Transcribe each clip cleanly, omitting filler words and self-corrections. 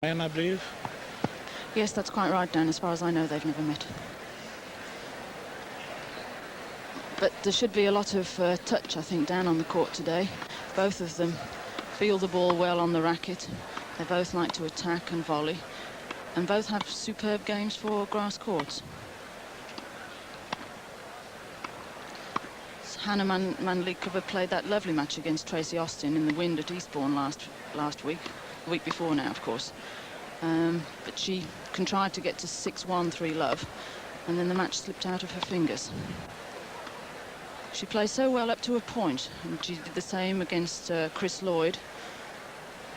And I believe. Yes, that's quite right, Dan. As far as I know, they've never met. But there should be a lot of touch, I think, Dan, on the court today. Both of them feel the ball well on the racket. They both like to attack and volley. And both have superb games for grass courts. Hana Mandlikova played that lovely match against Tracy Austin in the wind at Eastbourne last week. The week before now, of course. But she contrived to get to 6-1 3-love, and then the match slipped out of her fingers. She plays so well up to a point, and she did the same against Chris Lloyd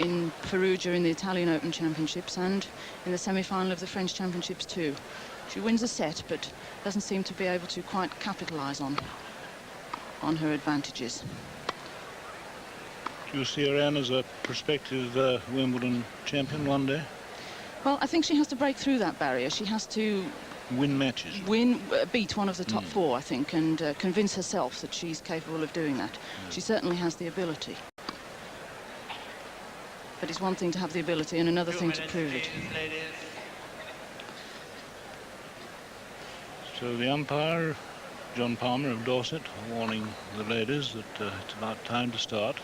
in Perugia in the Italian Open Championships and in the semi-final of the French Championships too. She wins a set, but doesn't seem to be able to quite capitalise on her advantages. Do you see her as a prospective Wimbledon champion one day? Well, I think she has to break through that barrier. She has to win matches, beat one of the top four, I think, and convince herself that she's capable of doing that. She certainly has the ability. But it's one thing to have the ability and another thing to prove it. So the umpire, John Palmer of Dorset, warning the ladies that it's about time to start.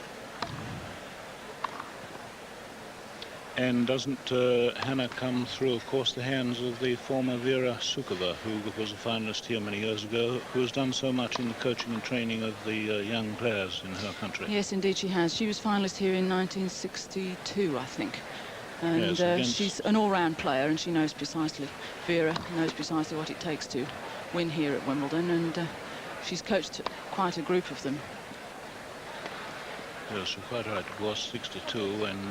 And doesn't Hana come through, of course, the hands of the former Vera Sukova, who was a finalist here many years ago, who has done so much in the coaching and training of the young players in her country? Yes, indeed she has. She was finalist here in 1962, I think. And yes, she's an all-round player, and she knows precisely, Vera knows precisely what it takes to win here at Wimbledon, and she's coached quite a group of them. Yes, you're quite right. It was 62, and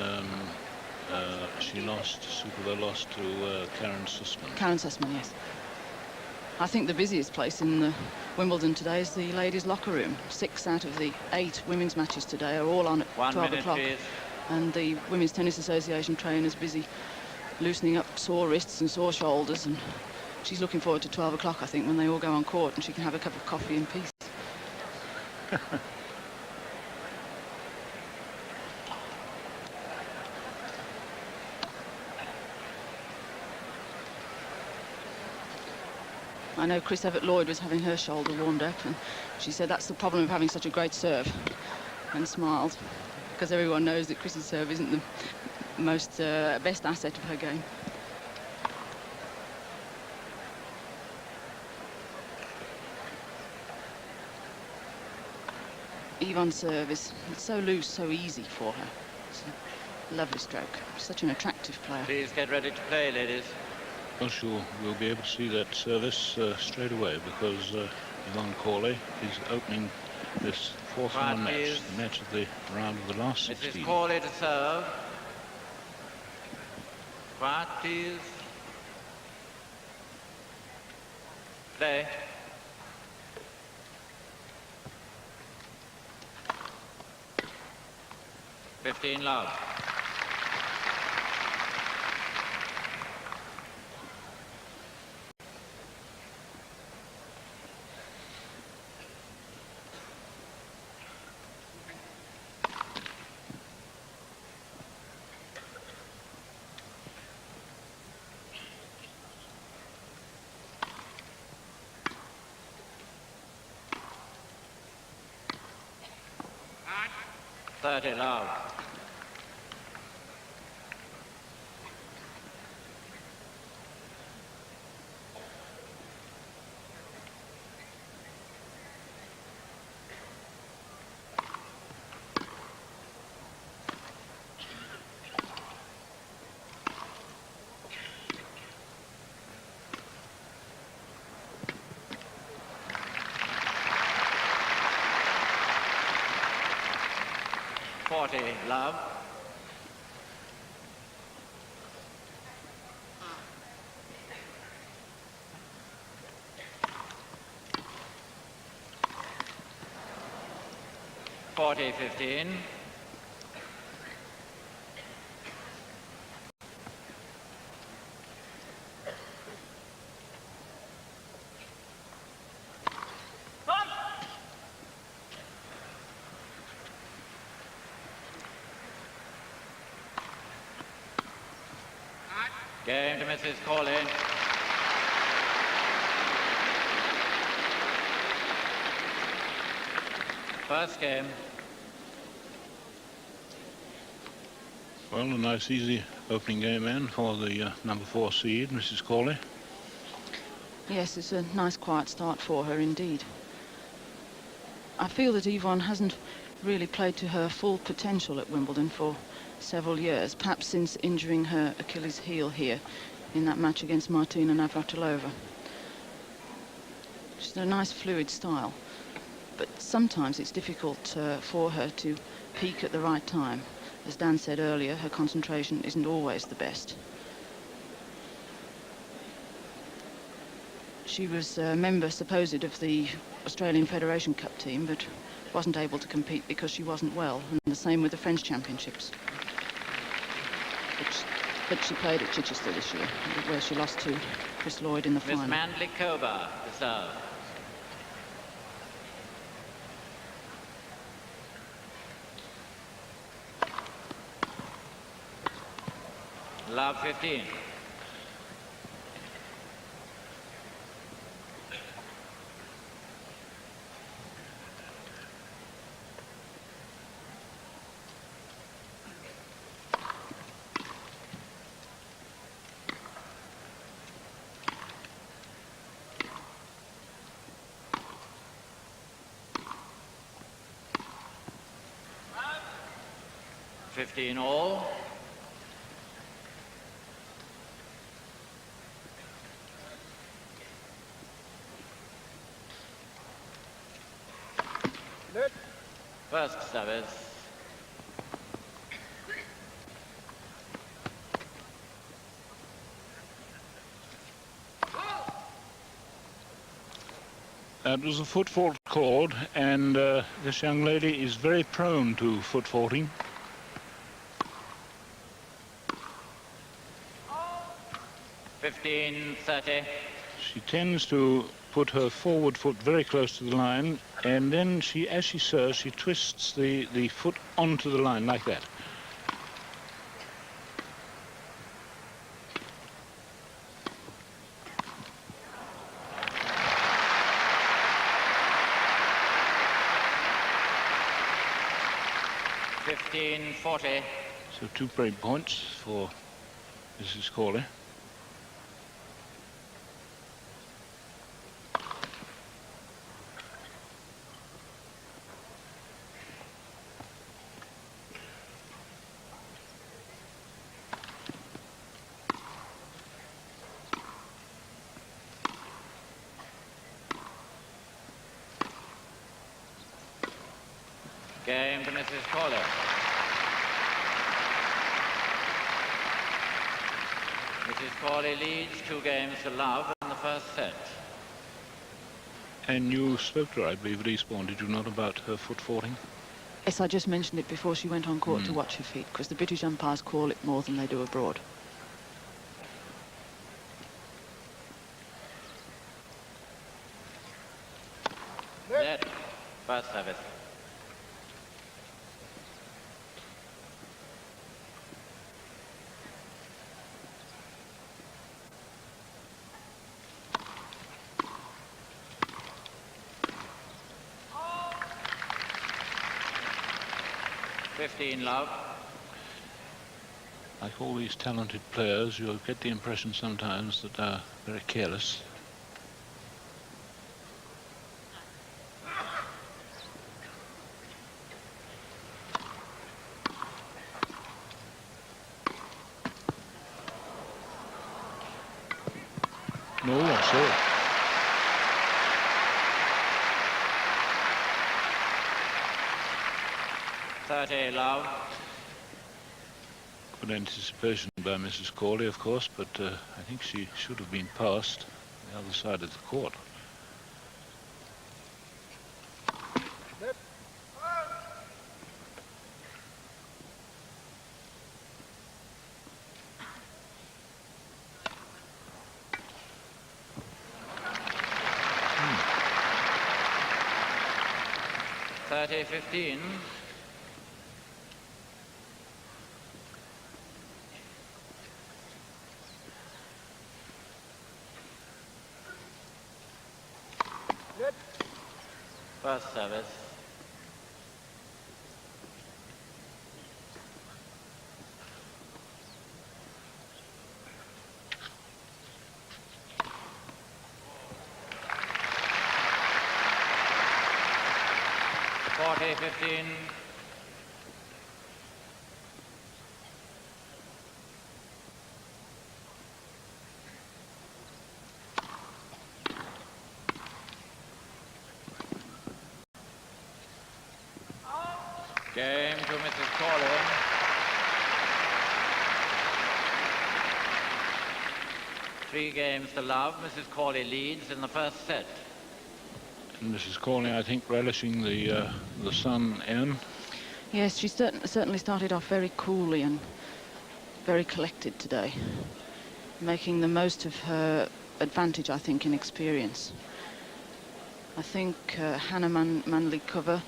Sukova lost to Karen Sussman. Karen Sussman, yes. I think the busiest place in the Wimbledon today is the ladies' locker room. 6 out of the 8 women's matches today are all on at 12 o'clock. And the Women's Tennis Association trainers busy loosening up sore wrists and sore shoulders. And she's looking forward to 12 o'clock, I think, when they all go on court and she can have a cup of coffee in peace. I know Chris Evert-Lloyd was having her shoulder warmed up, and she said that's the problem of having such a great serve, and smiled, because everyone knows that Chris's serve isn't the most best asset of her game. Evonne's serve is so loose, so easy for her. It's a lovely stroke. Such an attractive player. Please get ready to play, ladies. Well, sure, we'll be able to see that service straight away, because Evonne Cawley is opening this fourth round match, the match of the round of the last 16. Mrs. Cawley to serve. Quiet, please. Play. $15. 30 love. Love. $40-15. Game to Mrs. Cawley. First game. Well, a nice easy opening game in for the number 4 seed, Mrs. Cawley. Yes, it's a nice quiet start for her indeed. I feel that Evonne hasn't really played to her full potential at Wimbledon for several years, perhaps since injuring her Achilles heel here in that match against Martina Navratilova. She's a nice fluid style, but sometimes it's difficult for her to peak at the right time. As Dan said earlier, her concentration isn't always the best. She was a member, supposed, of the Australian Federation Cup team, but wasn't able to compete because she wasn't well, and the same with the French Championships. But she played at Chichester this year, where she lost to Chris Lloyd in the final. Miss Mandlikova, the serve. Love 15. $15 all. First service. That was a foot fault called, and this young lady is very prone to foot faulting. $15.30. She tends to put her forward foot very close to the line, and then she, as she serves, she twists the foot onto the line like that. $15.40. So 2 break points for Mrs. Cawley. Game to Mrs. Cawley. Mrs. Cawley leads 2 games to love in the first set. And you spoke to her, I believe, at Eastbourne, did you not, about her foot faulting? Yes, I just mentioned it before she went on court to watch her feet, because the British umpires call it more than they do abroad. Net. First service. $15 love. Like all these talented players, you'll get the impression sometimes that they're very careless. No, that's it. $30 love. Good anticipation by Mrs. Cawley, of course, but I think she should have been past the other side of the court. $30-15. First service. Forty 15. Game to Mrs. Cawley. Three games to love. Mrs. Cawley leads in the first set. And Mrs. Cawley, I think, relishing the sun in. Yes, she certainly started off very coolly and very collected today, making the most of her advantage, I think, in experience. I think Hana Mandlikova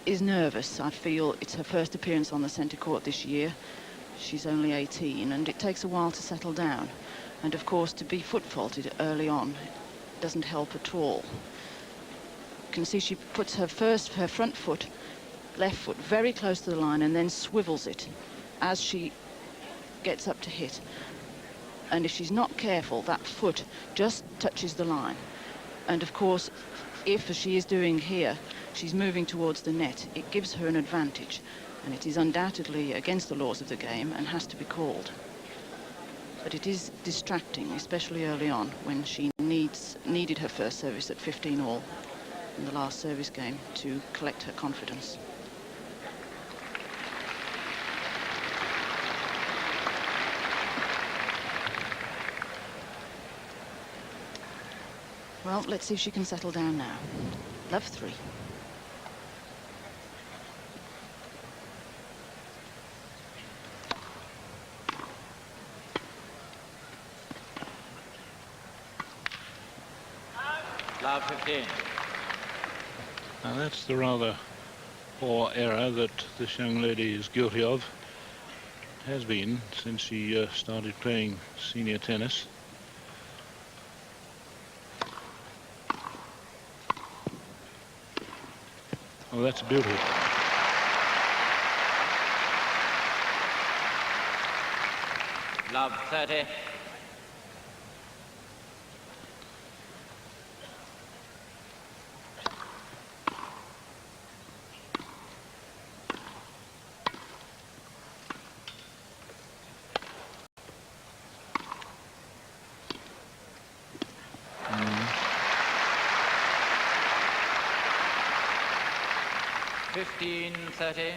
is nervous. I feel it's her first appearance on the centre court this year. She's only 18 and it takes a while to settle down. And of course, to be foot-faulted early on doesn't help at all. You can see she puts her front foot, left foot, very close to the line and then swivels it as she gets up to hit. And if she's not careful, that foot just touches the line. And of course, if, as she is doing here, she's moving towards the net, it gives her an advantage, and it is undoubtedly against the laws of the game and has to be called. But it is distracting, especially early on, when she needed her first service at 15 all in the last service game to collect her confidence. Well, let's see if she can settle down now. Love 3. Love 15. Now that's the rather poor error that this young lady is guilty of. Has been since she started playing senior tennis. Oh, that's a beauty. Love 30. Mm. 15-30.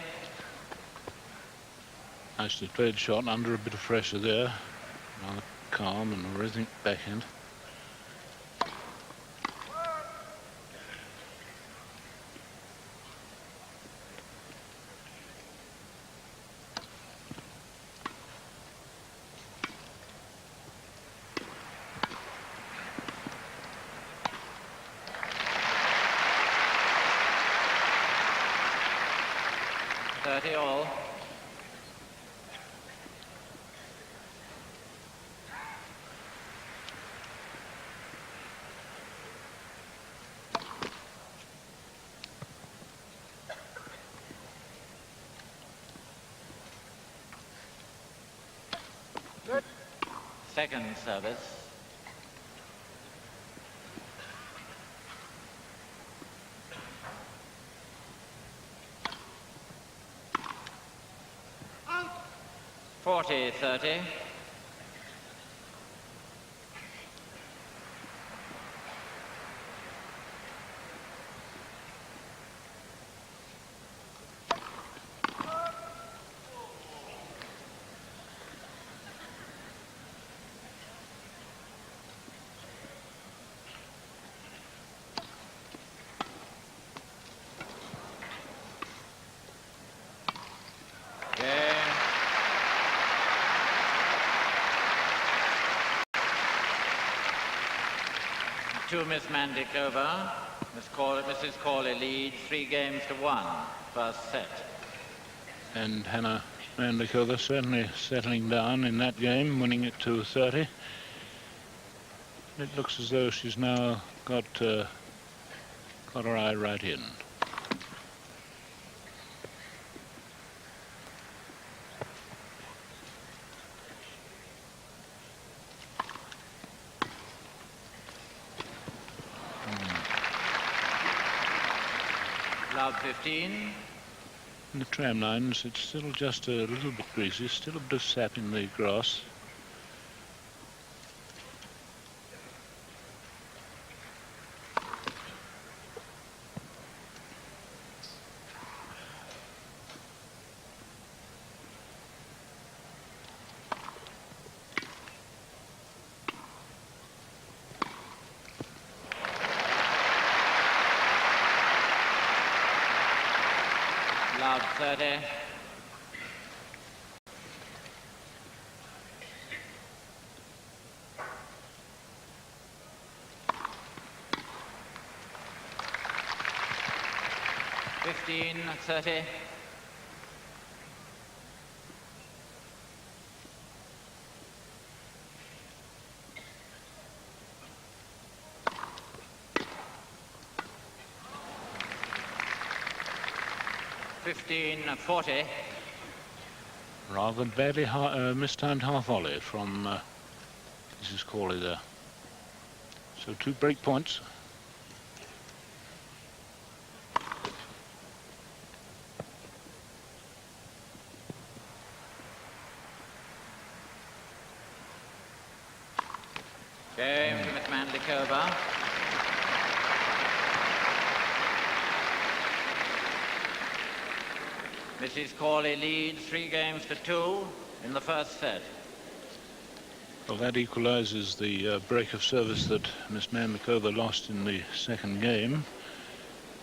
Nicely played shot under a bit of pressure there. Rather calm and a rhythmic backhand. All. Good. Second service. Out. 40-30. To Miss Mandlikova. Mrs. Cawley leads 3-1, first set. And Hana Mandlikova certainly settling down in that game, winning it to 30. It looks as though she's now got got her eye right in. Love 15. In the tram lines, it's still just a little bit greasy, still a bit of sap in the grass. Love 30. Fifteen, 30. Fifteen, 40. Rather badly mistimed half volley from Mrs. Cawley there. So 2 break points. Game to Miss Mandlikova. Mrs. Cawley leads 3 games to 2 in the first set. Well, that equalises the break of service that Miss Mandlikova lost in the second game.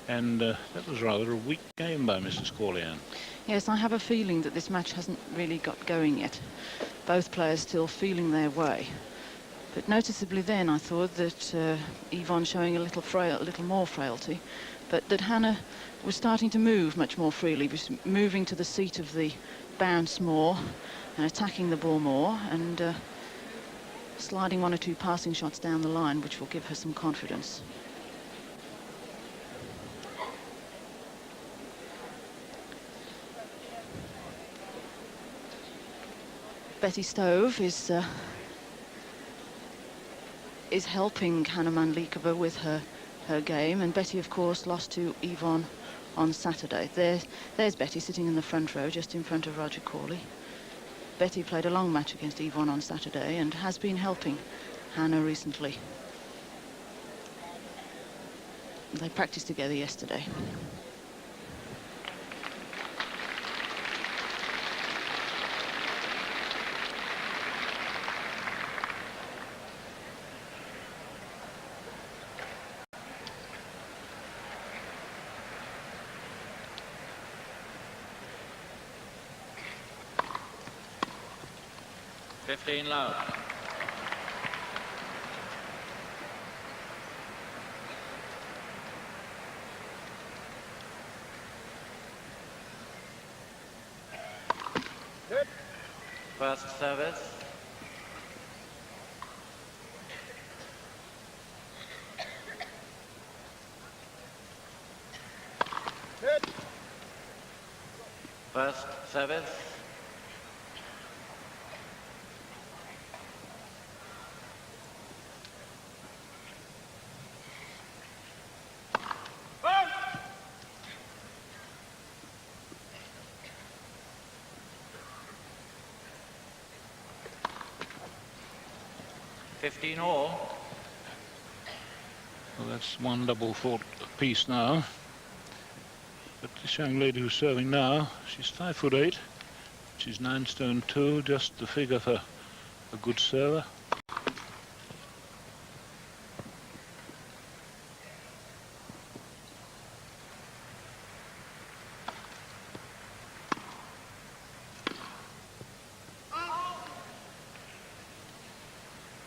And that was rather a weak game by Mrs. Cawley. Yes, I have a feeling that this match hasn't really got going yet. Both players still feeling their way. But noticeably then I thought that Evonne showing a little more frailty, but that Hana was starting to move much more freely, was moving to the seat of the bounce more and attacking the ball more and sliding 1 or 2 passing shots down the line, which will give her some confidence. Betty Stove is helping Hana Mandlikova with her game, and Betty of course lost to Evonne on Saturday. There's Betty sitting in the front row just in front of Roger Cawley. Betty played a long match against Evonne on Saturday and has been helping Hana recently. They practiced together yesterday. Love. Good. First service. Good. First service. All. Well, that's 1 double fault apiece now. But this young lady who's serving now, she's 5'8". She's 9 stone 2, just the figure for a good server.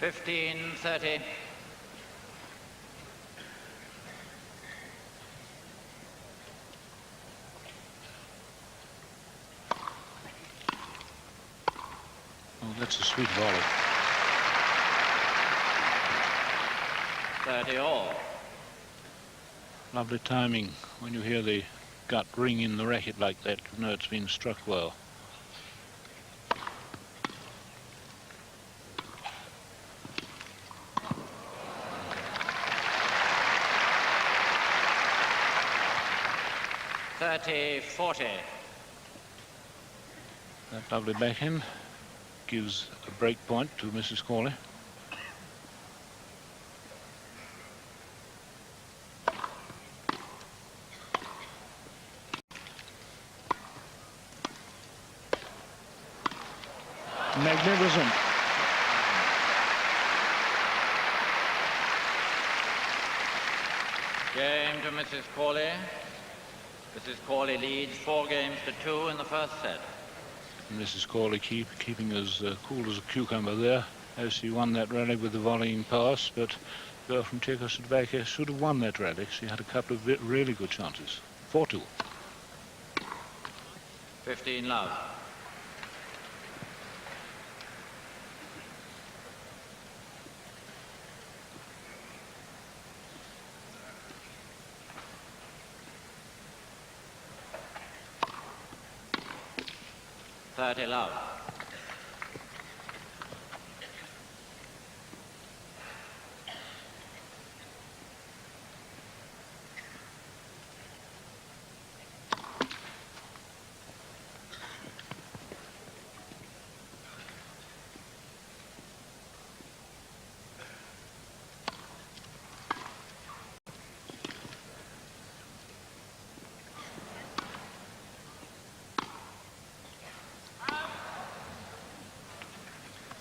Fifteen, 30. Oh, that's a sweet volley. 30 all. Lovely timing. When you hear the gut ring in the racket like that, you know it's been struck well. (30-40). That lovely backhand gives a break point to Mrs. Cawley. Magnificent. Game to Mrs. Cawley. Mrs. Cawley leads 4-2 in the first set. Mrs. Cawley keeping as cool as a cucumber there as she won that rally with the volleying pass, but the girl from Czechoslovakia should have won that rally. She had a couple of really good chances. 4-2. 15-love. (30-love).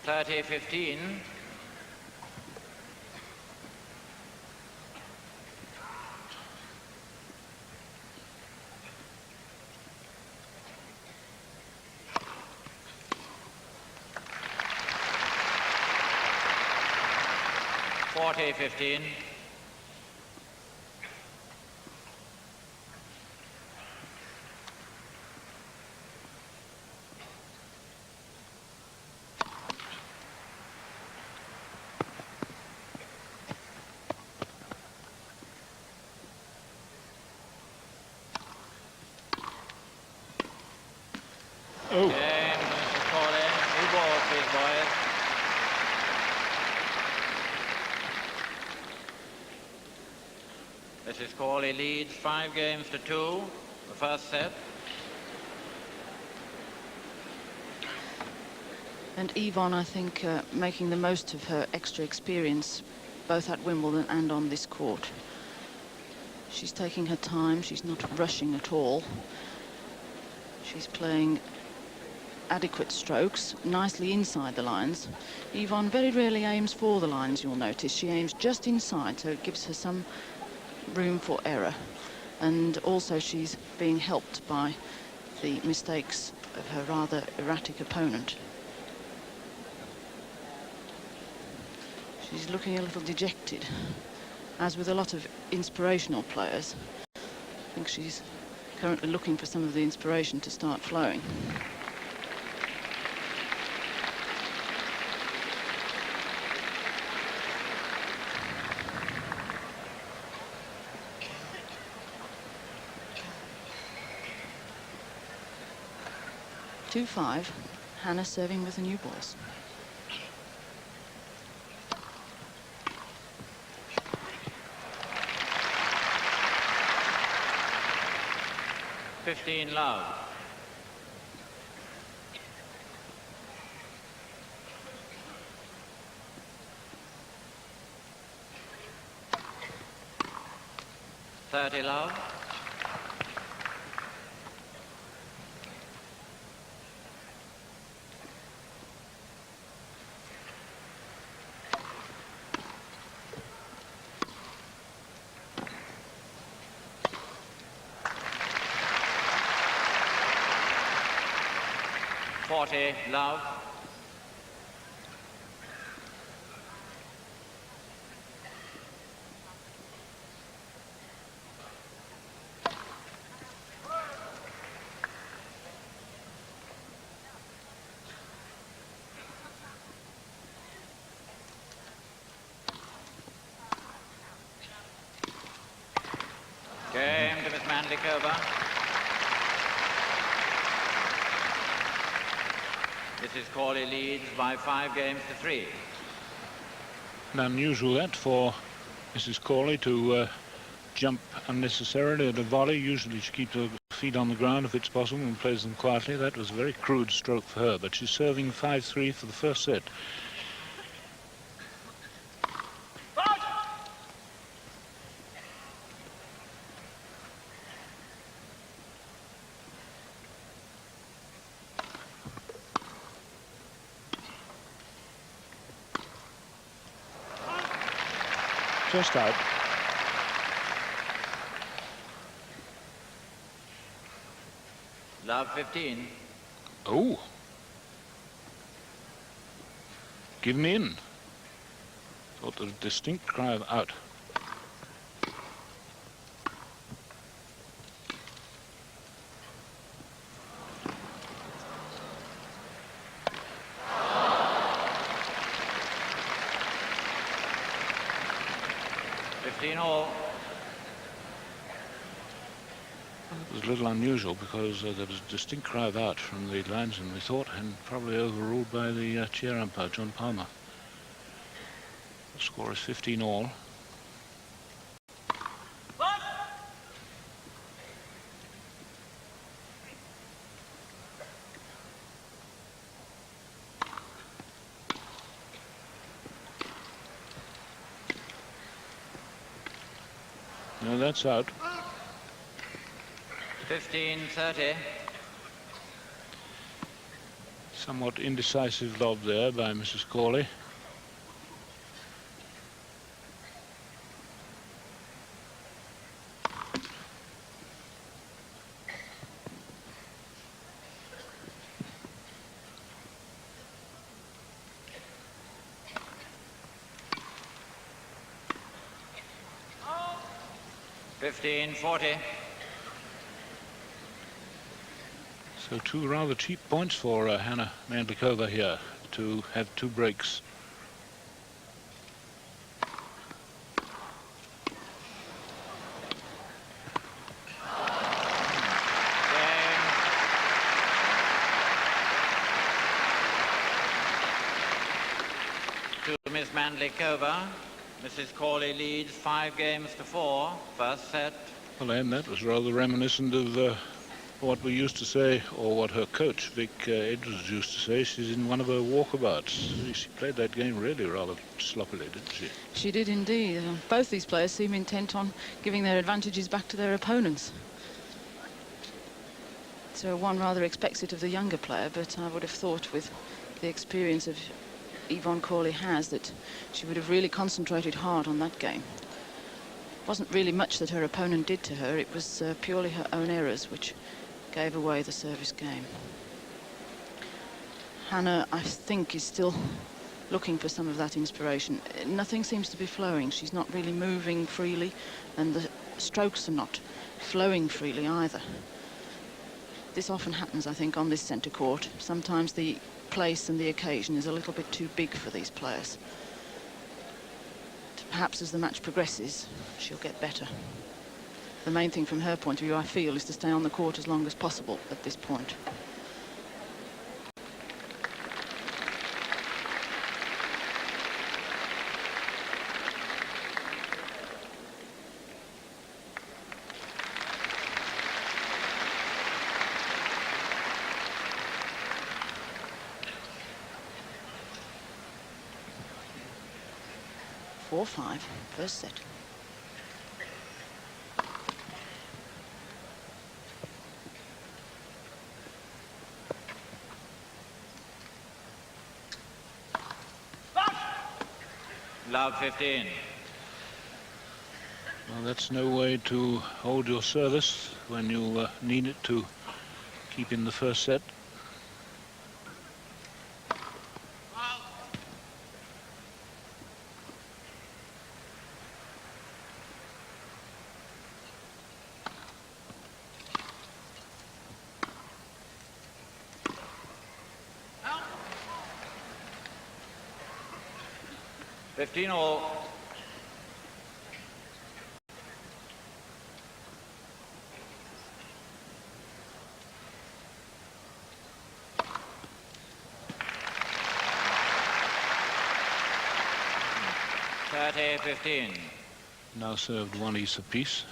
(30-15). (40-15). Oh, Game to Mrs. Cawley. 2 balls, please, boys. Mrs. Cawley leads 5-2, the first set. And Evonne, I think, making the most of her extra experience, both at Wimbledon and on this court. She's taking her time. She's not rushing at all. She's playing adequate strokes, nicely inside the lines. Evonne very rarely aims for the lines, you'll notice. She aims just inside, so it gives her some room for error. And also she's being helped by the mistakes of her rather erratic opponent. She's looking a little dejected, as with a lot of inspirational players. I think she's currently looking for some of the inspiration to start flowing. (2-5). Hana serving with the new balls. (15-love). (30-love). (40-love). Mandlikova. Mrs. Cawley leads by 5 games to 3. Unusual that for Mrs. Cawley to jump unnecessarily at a volley. Usually she keeps her feet on the ground if it's possible and plays them quietly. That was a very crude stroke for her, but she's serving 5-3 for the first set. Just out. Love 15. Oh. Give me in. Thought there was a distinct cry of out. All. It was a little unusual because there was a distinct cry of out from the linesman, we thought, and probably overruled by the chair umpire, John Palmer. The score is 15 all. No, that's out. 15-30. Somewhat indecisive lob there by Mrs. Cawley. $15-40. So 2 rather cheap points for Hana Mandlikova here to have 2 breaks. To Miss Mandlikova. Mrs. Cawley leads 5 games to 4. First set. Well, and that was rather reminiscent of what we used to say, or what her coach, Vic Edwards, used to say. She's in one of her walkabouts. She played that game really rather sloppily, didn't she? She did indeed. Both these players seem intent on giving their advantages back to their opponents. So one rather expects it of the younger player, but I would have thought with the experience of Evonne Cawley has that she would have really concentrated hard on that game. It wasn't really much that her opponent did to her. It was purely her own errors which gave away the service game. Hana, I think, is still looking for some of that inspiration. Nothing seems to be flowing. She's not really moving freely, and the strokes are not flowing freely either. This often happens, I think, on this centre court. Sometimes the place and the occasion is a little bit too big for these players. Perhaps as the match progresses, she'll get better. The main thing from her point of view, I feel, is to stay on the court as long as possible at this point. Four-5, first set. Love 15. Well, that's no way to hold your service when you need it to keep in the first set. All. 30-15. Now served one ace apiece.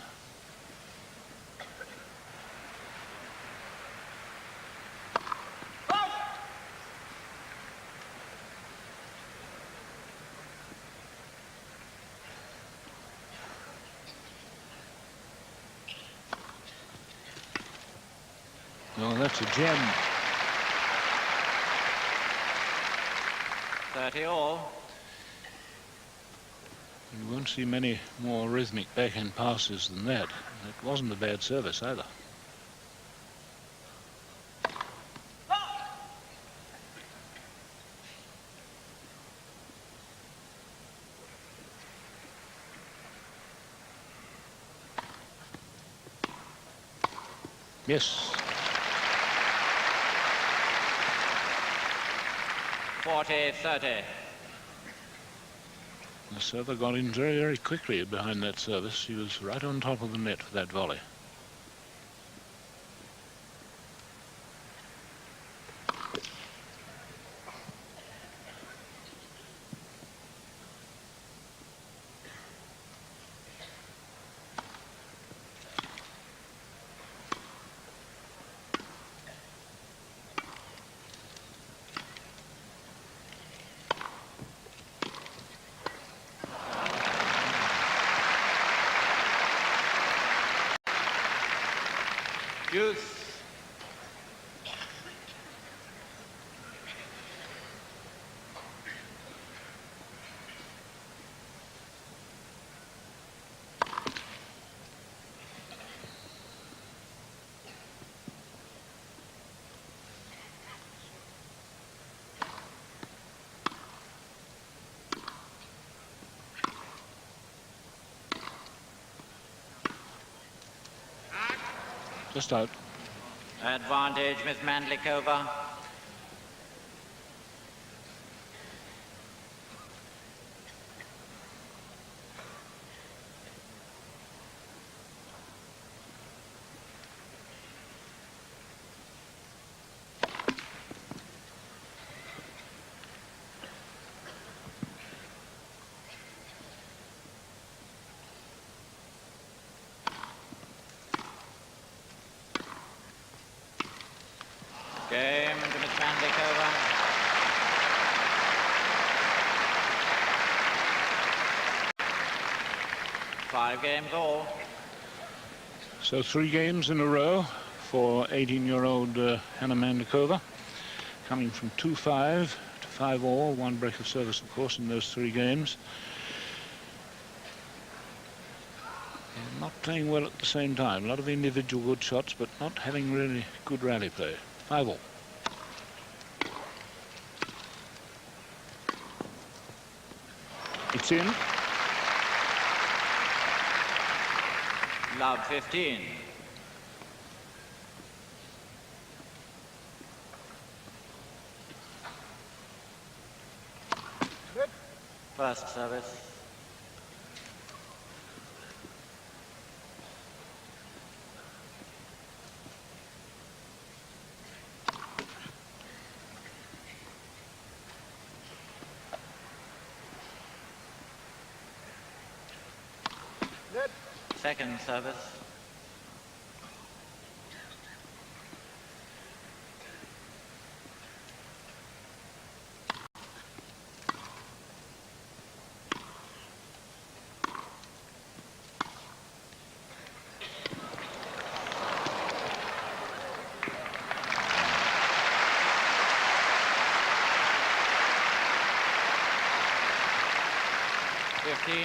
Oh, that's a gem. 30 all. You won't see many more rhythmic backhand passes than that. It wasn't a bad service either. Yes. 40-30. The server got in very, very quickly behind that service. He was right on top of the net for that volley. Deuce. Just out. Advantage, Miss Mandlikova. Game to Miss Mandlikova. Five games all. So 3 games in a row for 18-year-old Hana Mandlikova, coming from 2-5 to 5-all, 1 break of service, of course, in those 3 games. And not playing well at the same time. A lot of individual good shots, but not having really good rally play. 5-all. It's in. Love 15. First service. Second service.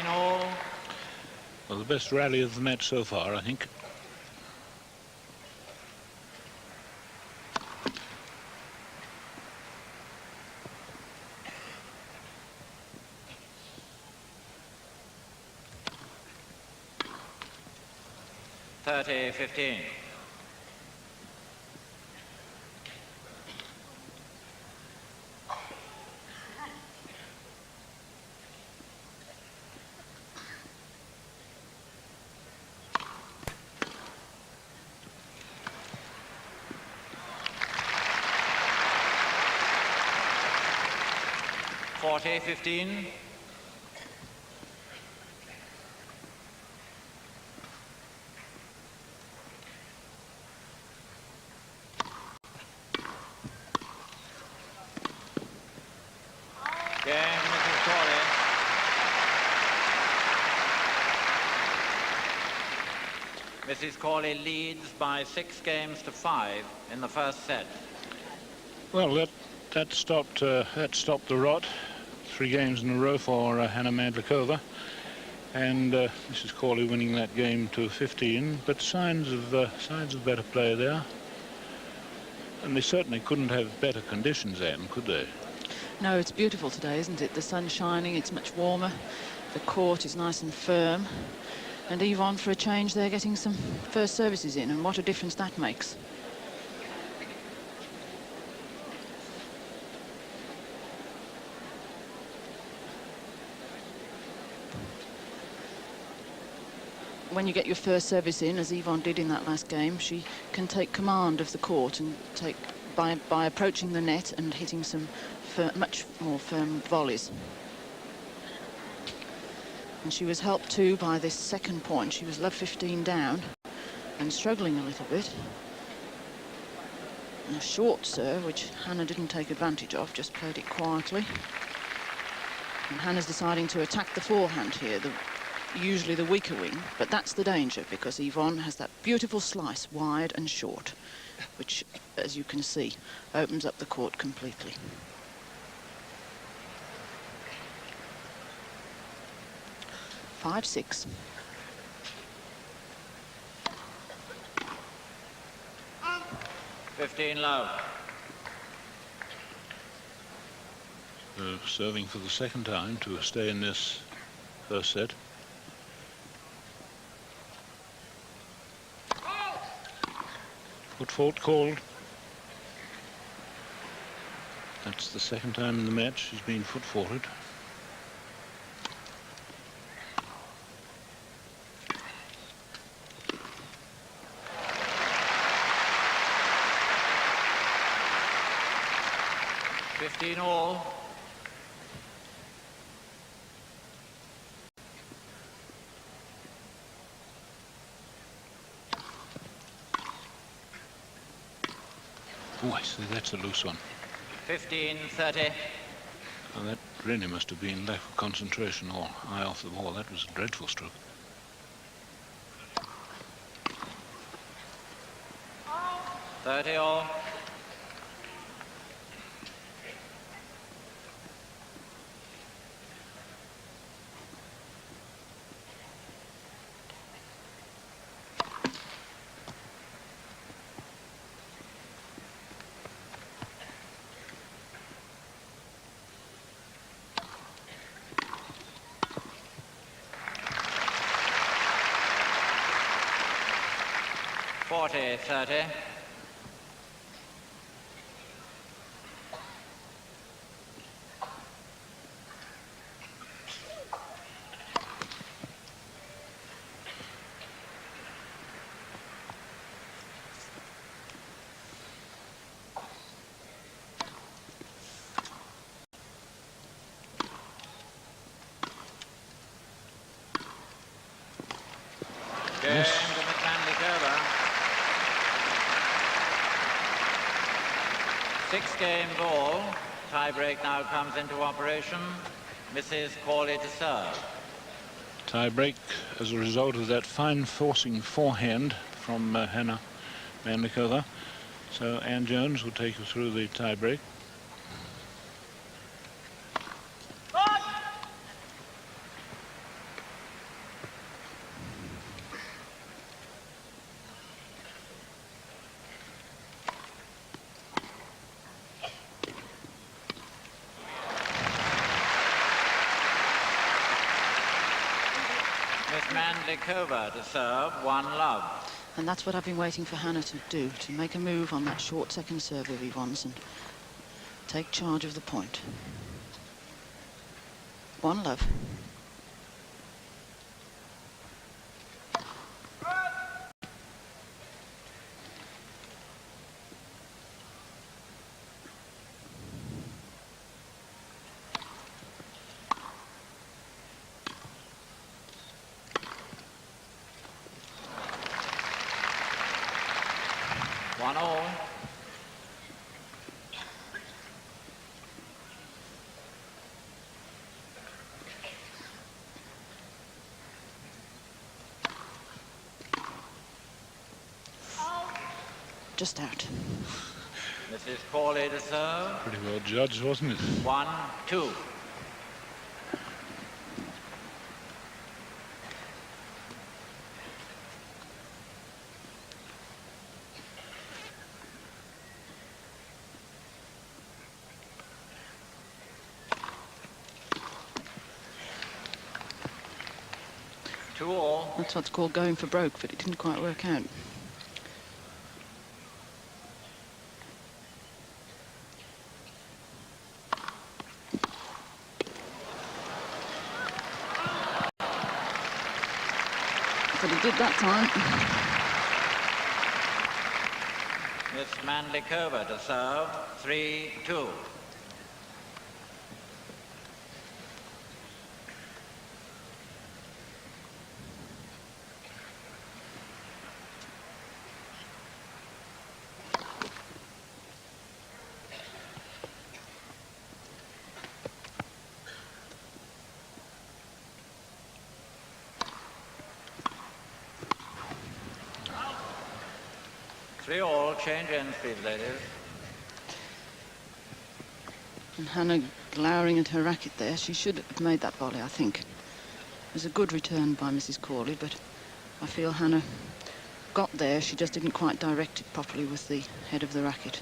All. Well, the best rally of the match so far, I think. Thirty 15. to Mrs. Cawley. Mrs. Cawley leads by 6 games to 5 in the first set. Well, that stopped the rot. 3 games in a row for Hana Mandlikova, and Mrs. Cawley winning that game to 15. But signs of better play there, and they certainly couldn't have better conditions, Anne, could they? No, it's beautiful today, isn't it? The sun's shining, it's much warmer, the court is nice and firm, and Evonne, for a change, they're getting some first services in, and what a difference that makes. When you get your first service in, as Evonne did in that last game, she can take command of the court and take by approaching the net and hitting some much more firm volleys. And she was helped too by this second point. She was love 15 down and struggling a little bit. And a short serve, which Hana didn't take advantage of, just played it quietly. And Hana's deciding to attack the forehand here, usually the weaker wing, but that's the danger, because Evonne has that beautiful slice, wide and short, which, as you can see, opens up the court completely. Five, 6. Love. Serving for the second time to stay in this first set. Foot fault called. That's the second time in the match she's been foot faulted. All. Oh, I see, that's a loose one. 15-30. And that really must have been lack of concentration or eye off the ball. That was a dreadful stroke. All. .30. Yes. Mandlikova. 6-game ball. Tie-break now comes into operation. Mrs. Cawley to serve. Tie break as a result of that fine forcing forehand from Hana Mandlikova. So Anne Jones will take you through the tie break. Mandlikova to serve, 1-love. And that's what I've been waiting for Hana to do, to make a move on that short second serve of Evonne's and take charge of the point. 1-love. All. just out. Mrs. Cawley to serve. Pretty well judged, wasn't it? 1-2. Two all. That's what's called going for broke, but it didn't quite work out. But he did that time. Miss Mandlikova to serve. 3-2. Three all, change ends, please, ladies. And Hana glowering at her racket there. She should have made that volley, I think. It was a good return by Mrs. Cawley, but I feel Hana got there. She just didn't quite direct it properly with the head of the racket.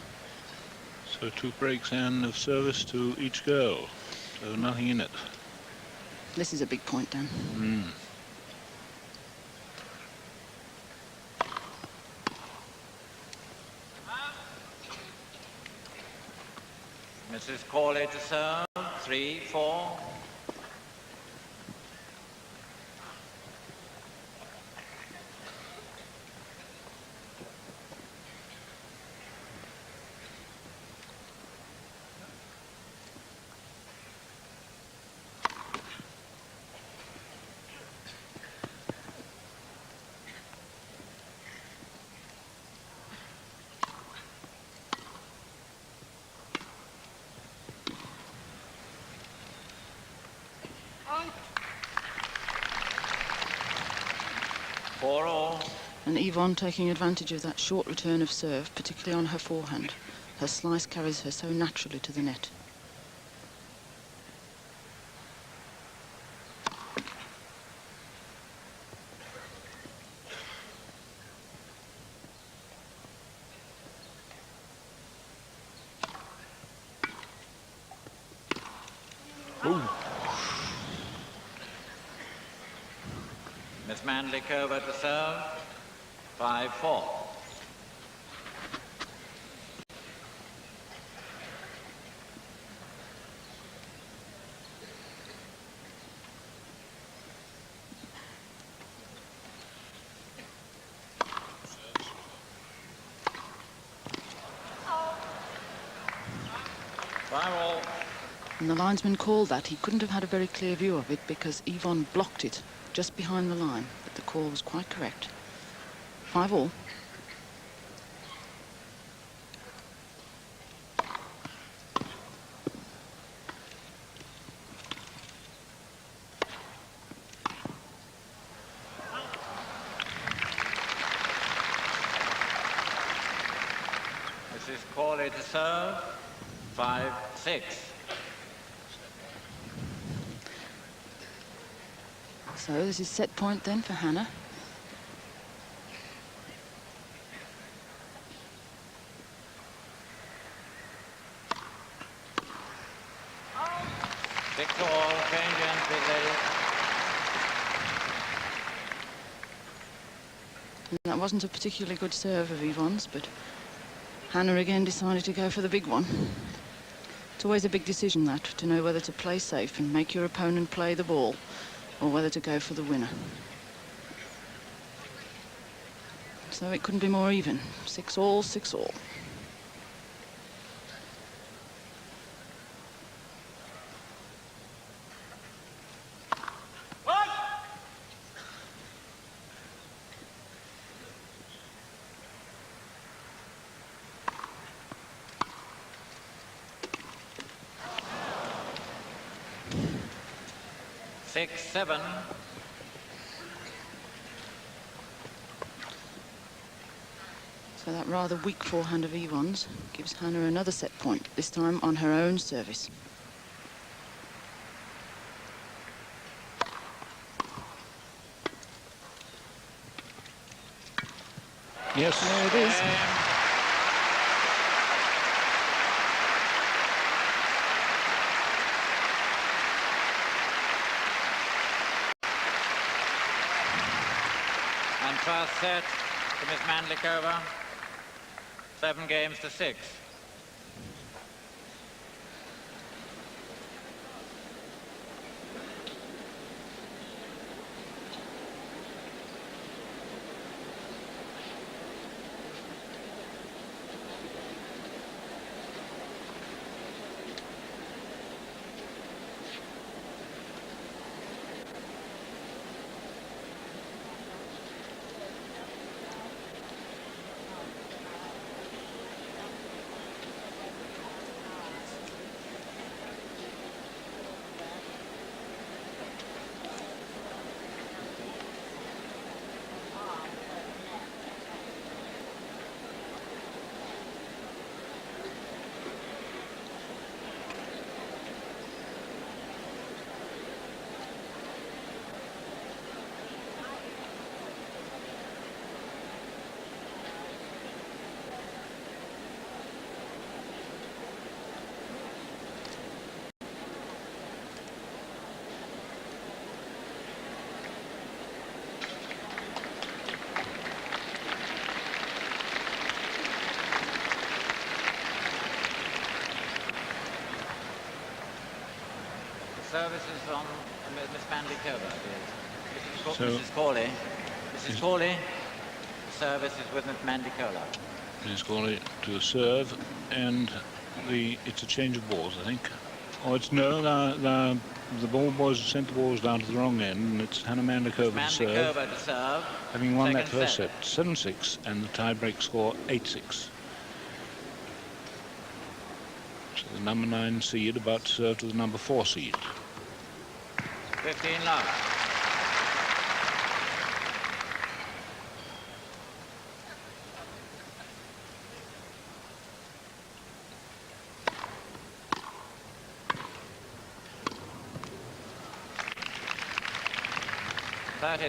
So 2 breaks and of service to each girl. So nothing in it. This is a big point, Dan. Mrs. Cawley to serve. 3-4. Four all. And Evonne taking advantage of that short return of serve, particularly on her forehand. Her slice carries her so naturally to the net. Miss Mandlikova to serve. 5-4. Five all. And the linesman called that. He couldn't have had a very clear view of it because Evonne blocked it just behind the line, but the call was quite correct. 5 all. Mrs. Cawley to serve. 5-6. So this is set point then for Hana. Six all, change ends, please, ladies. And that wasn't a particularly good serve of Evonne's, but Hana again decided to go for the big one. It's always a big decision, that, to know whether to play safe and make your opponent play the ball, or whether to go for the winner. So it couldn't be more even. 6 all, 6 all. Six, 7. So So that rather weak forehand of Evonne's gives Hana another set point, this time on her own service. Yes. There it is. And first set to Miss Mandlikova, 7-6. Services on Miss Mandlikova. Mrs. Cawley. Mrs. Cawley. Service is with Miss Mandlikova. Mrs. Cawley to serve, and it's a change of balls, I think. Oh, it's no, the ball was sent the balls down to the wrong end, and it's Hana Mandlikova to serve. Mandlikova to serve. Having won that first set, 7-6, and the tie-break score 8-6. So the number 9 seed about to serve to the number 4 seed. 15 love.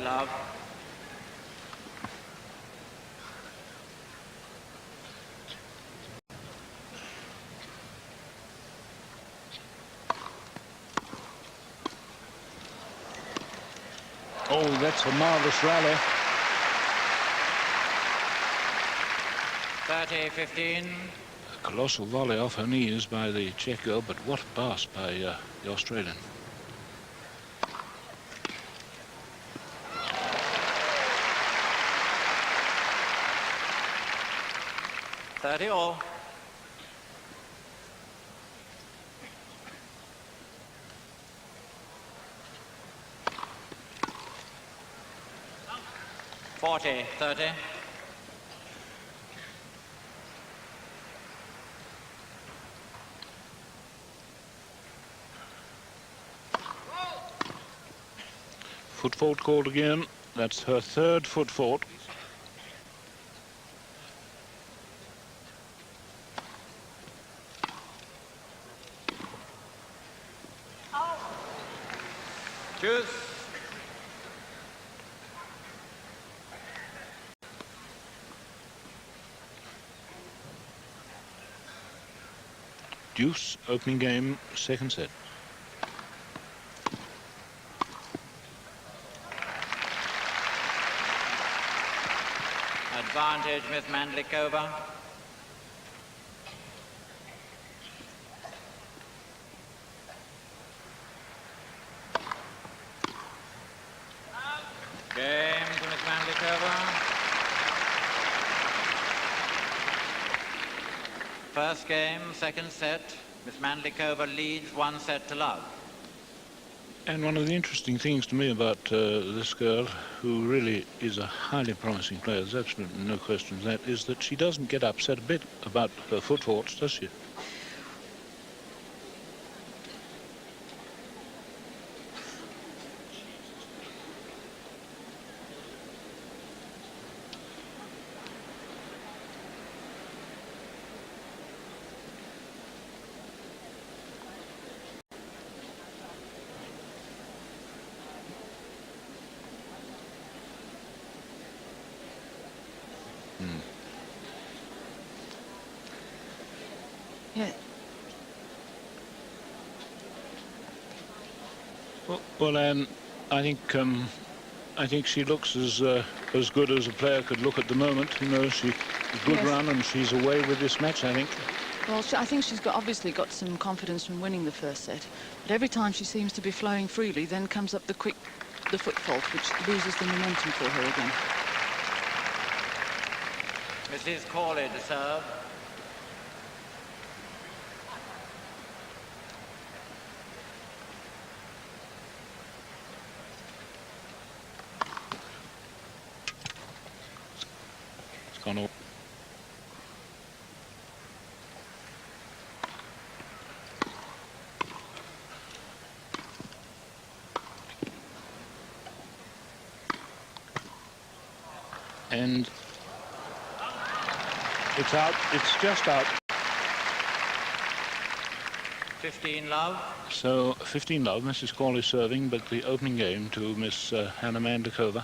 Love. Oh, that's a marvellous rally. 30-15. A colossal volley off her knees by the Czech girl, but what a pass by the Australian. All. $40, 30. Foot fault called again. That's her third foot fault. Choose. Deuce, opening game, second set. Advantage, Miss Mandlikova. Game to Miss Mandlikova. First game, second set. Miss Mandlikova leads 1-0. And one of the interesting things to me about this girl, who really is a highly promising player, there's absolutely no question of that, is that she doesn't get upset a bit about her foot faults, does she? Well, Anne, I think she looks as good as a player could look at the moment. You know, she a good run, and she's away with this match, I think. Well, I think she's obviously got some confidence from winning the first set, but every time she seems to be flowing freely, then comes up the foot fault, which loses the momentum for her again. Mrs. Cawley to serve. It's gone all. And it's out. It's just out. 15 love. So 15 love. Mrs. Cawley serving, but the opening game to Miss Hana Mandlikova.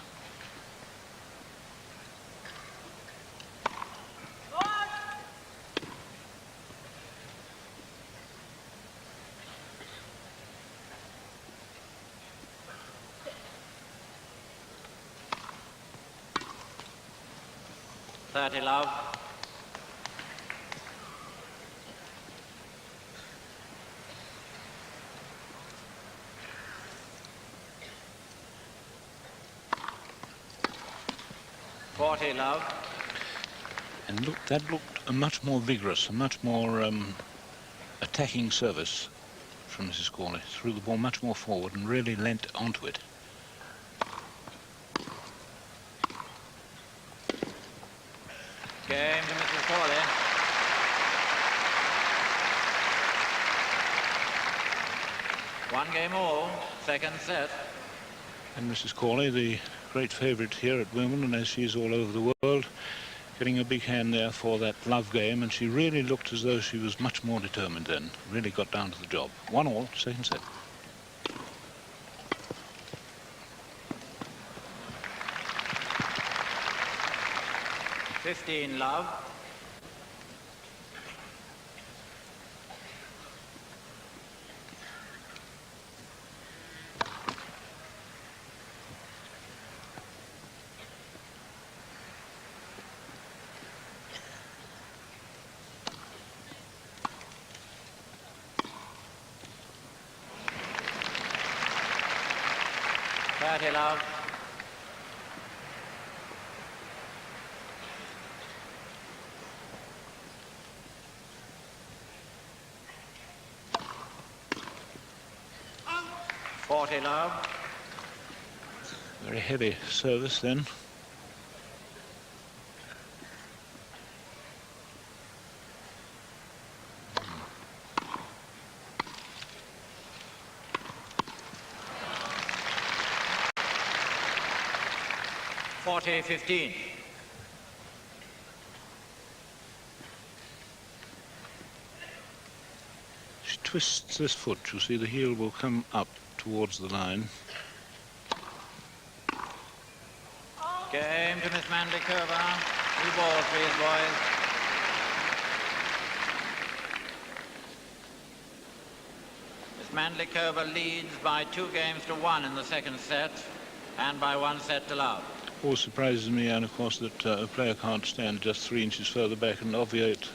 Love. Love. And look, that looked a much more vigorous, a much more attacking service from Mrs. Cawley. Threw the ball much more forward and really leant onto it. Game to Mrs. Cawley. One game all, second set. And Mrs. Cawley, the great favourite here at Wimbledon, as she is all over the world, getting a big hand there for that love game, and she really looked as though she was much more determined then. Really got down to the job. 1-1, second set. Love. Love. Love. Very heavy service then. .15. She twists this foot. You'll see the heel will come up towards the line. Game to Miss Mandlikova. New ball, please, boys. Miss Mandlikova leads by 2-1 in the second set, and by 1 set to love. Always surprises me, and of course, that a player can't stand just 3 inches further back and obviate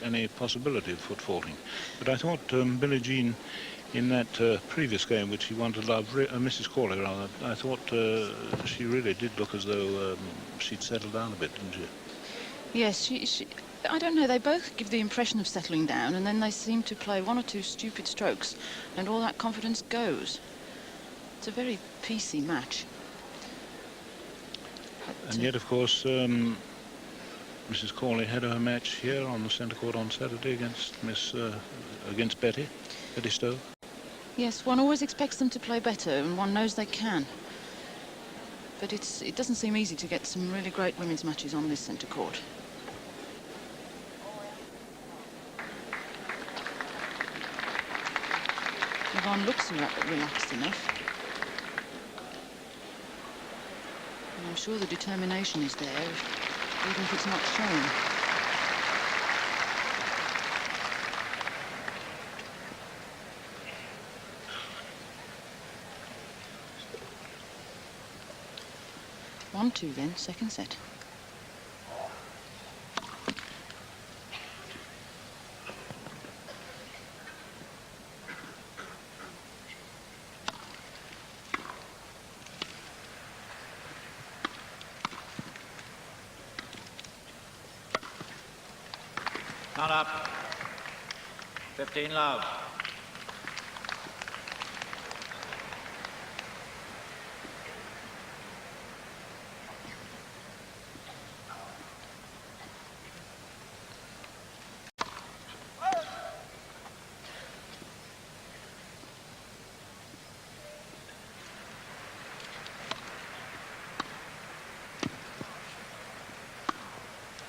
any possibility of foot faulting. But I thought Billie Jean, in that previous game, which he won to love, Mrs. Cawley rather, I thought she really did look as though she'd settled down a bit, didn't she? Yes, she I don't know, they both give the impression of settling down, and then they seem to play 1 or 2 stupid strokes, and all that confidence goes. It's a very piecey match. And yet, of course, Mrs. Cawley had her match here on the centre court on Saturday against Betty Stowe. Yes, one always expects them to play better, and one knows they can. But it doesn't seem easy to get some really great women's matches on this centre court. Evonne looks relaxed enough. And I'm sure the determination is there, even if it's not shown. 1-2 then, second set. Not up. 15 love.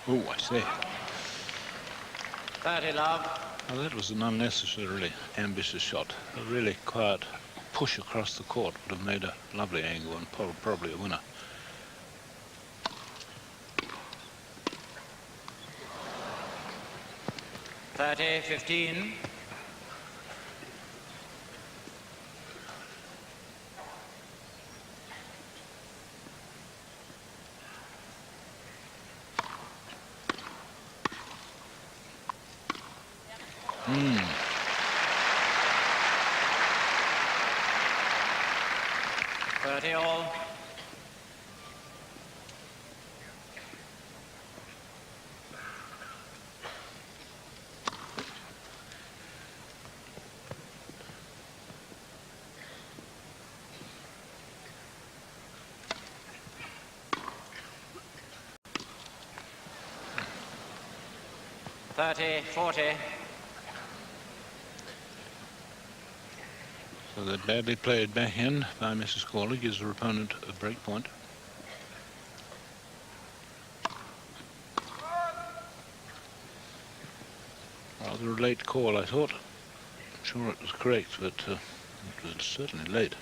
Oh, I say. 30 love. Well, that was an unnecessarily ambitious shot. A really quiet push across the court would have made a lovely angle and probably a winner. Thirty, 15. Hmm. 30 all. Thirty, 40. So that badly played backhand by Mrs. Cawley gives her opponent a break point. Rather a late call, I thought. I'm sure it was correct, but it was certainly late.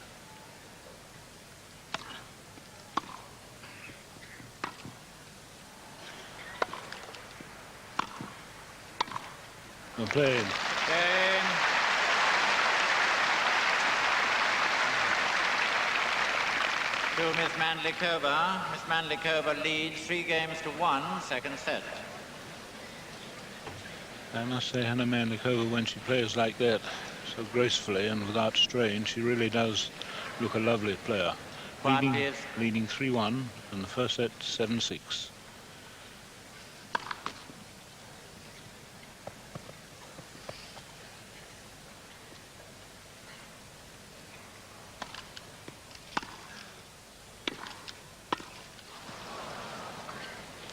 Well played. Game. To Miss Mandlikova. Miss Mandlikova leads 3-1, second set. I must say, Hana Mandlikova, when she plays like that, so gracefully and without strain, she really does look a lovely player. Quiet, please. Leading 3-1 in the first set, 7-6.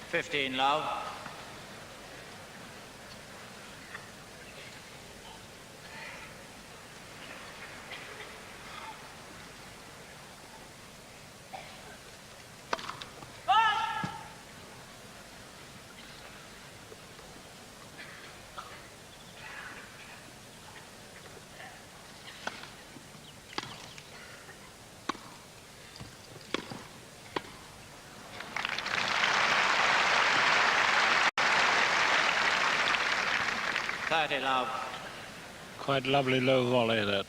Fifteen love. Love. Quite lovely low volley, that.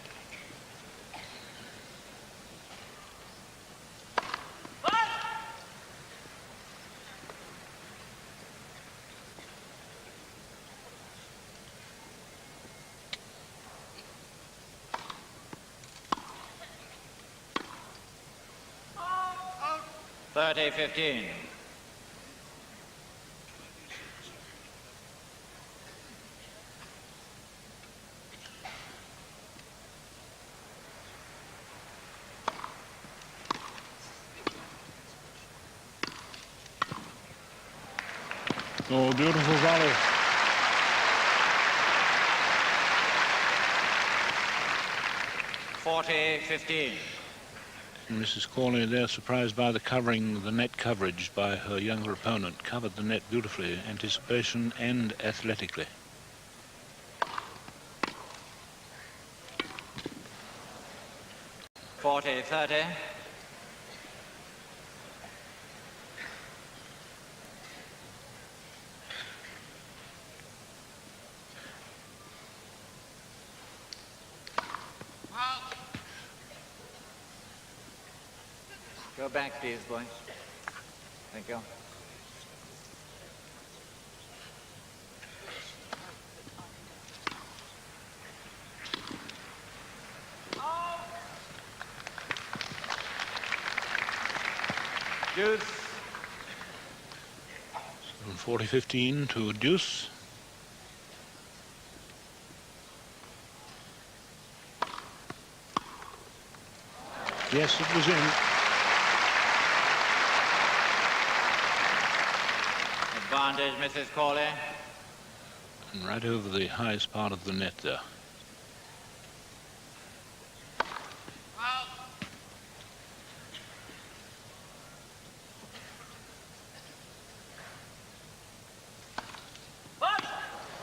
Oh. 30-15. Oh, beautiful volley. Mrs. Cawley there, surprised by the net coverage by her younger opponent. Covered the net beautifully, anticipation and athletically. .30. Go back, please, boys. Thank you. Deuce. 40-15 to deuce. Yes, it was in. Advantage, Mrs. Cawley. And right over the highest part of the net there.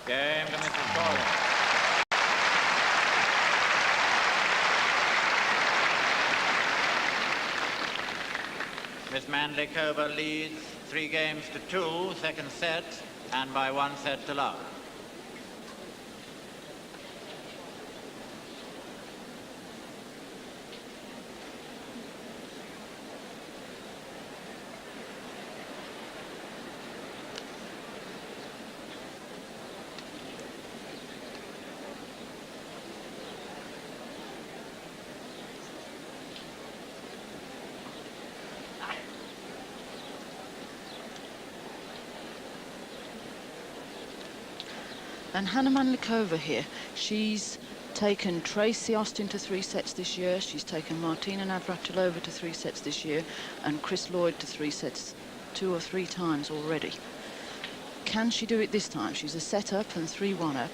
Game to Mrs. Cawley. Miss Mandlikova leads 3 games to 2, second set, and by 1 set to love. And Hana Mandlikova here, she's taken Tracy Austin to 3 sets this year. She's taken Martina Navratilova to 3 sets this year, and Chris Lloyd to 3 sets 2 or 3 times already. Can she do it this time? She's a set up and 3-1 up,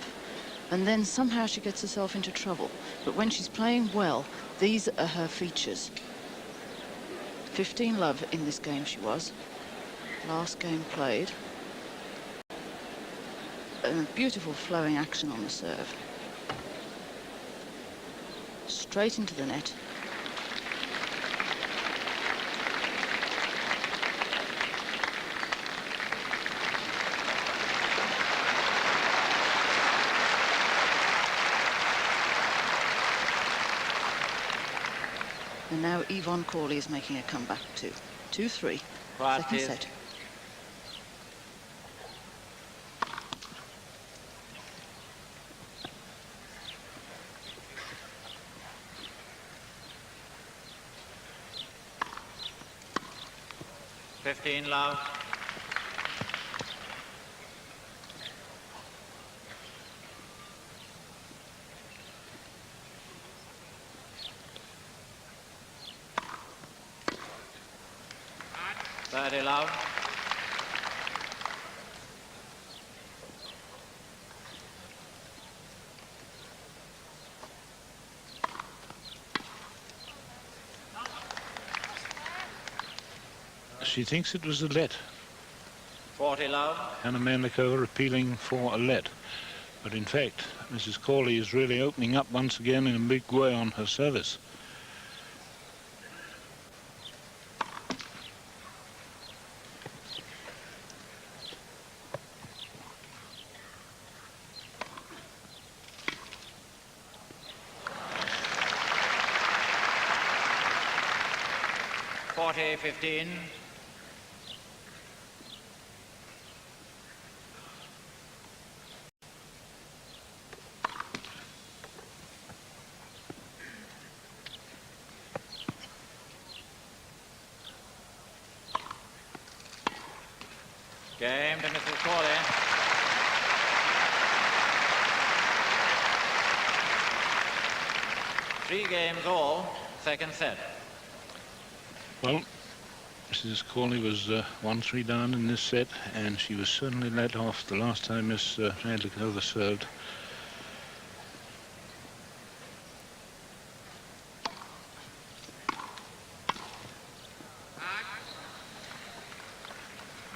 and then somehow she gets herself into trouble. But when she's playing well, these are her features. 15 love in this game she was. Last game played. A beautiful flowing action on the serve. Straight into the net. And now Evonne Cawley is making a comeback too. 2-3, second set. Love. Thirty love. She thinks it was a let. 40 love. Hana Mandlikova appealing for a let. But in fact, Mrs. Cawley is really opening up once again in a big way on her service. $40-15. Game to Mrs. Cawley. Three games all, second set. Well, Mrs. Cawley was 1-3 down in this set, and she was certainly let off the last time Miss Mandlikova served.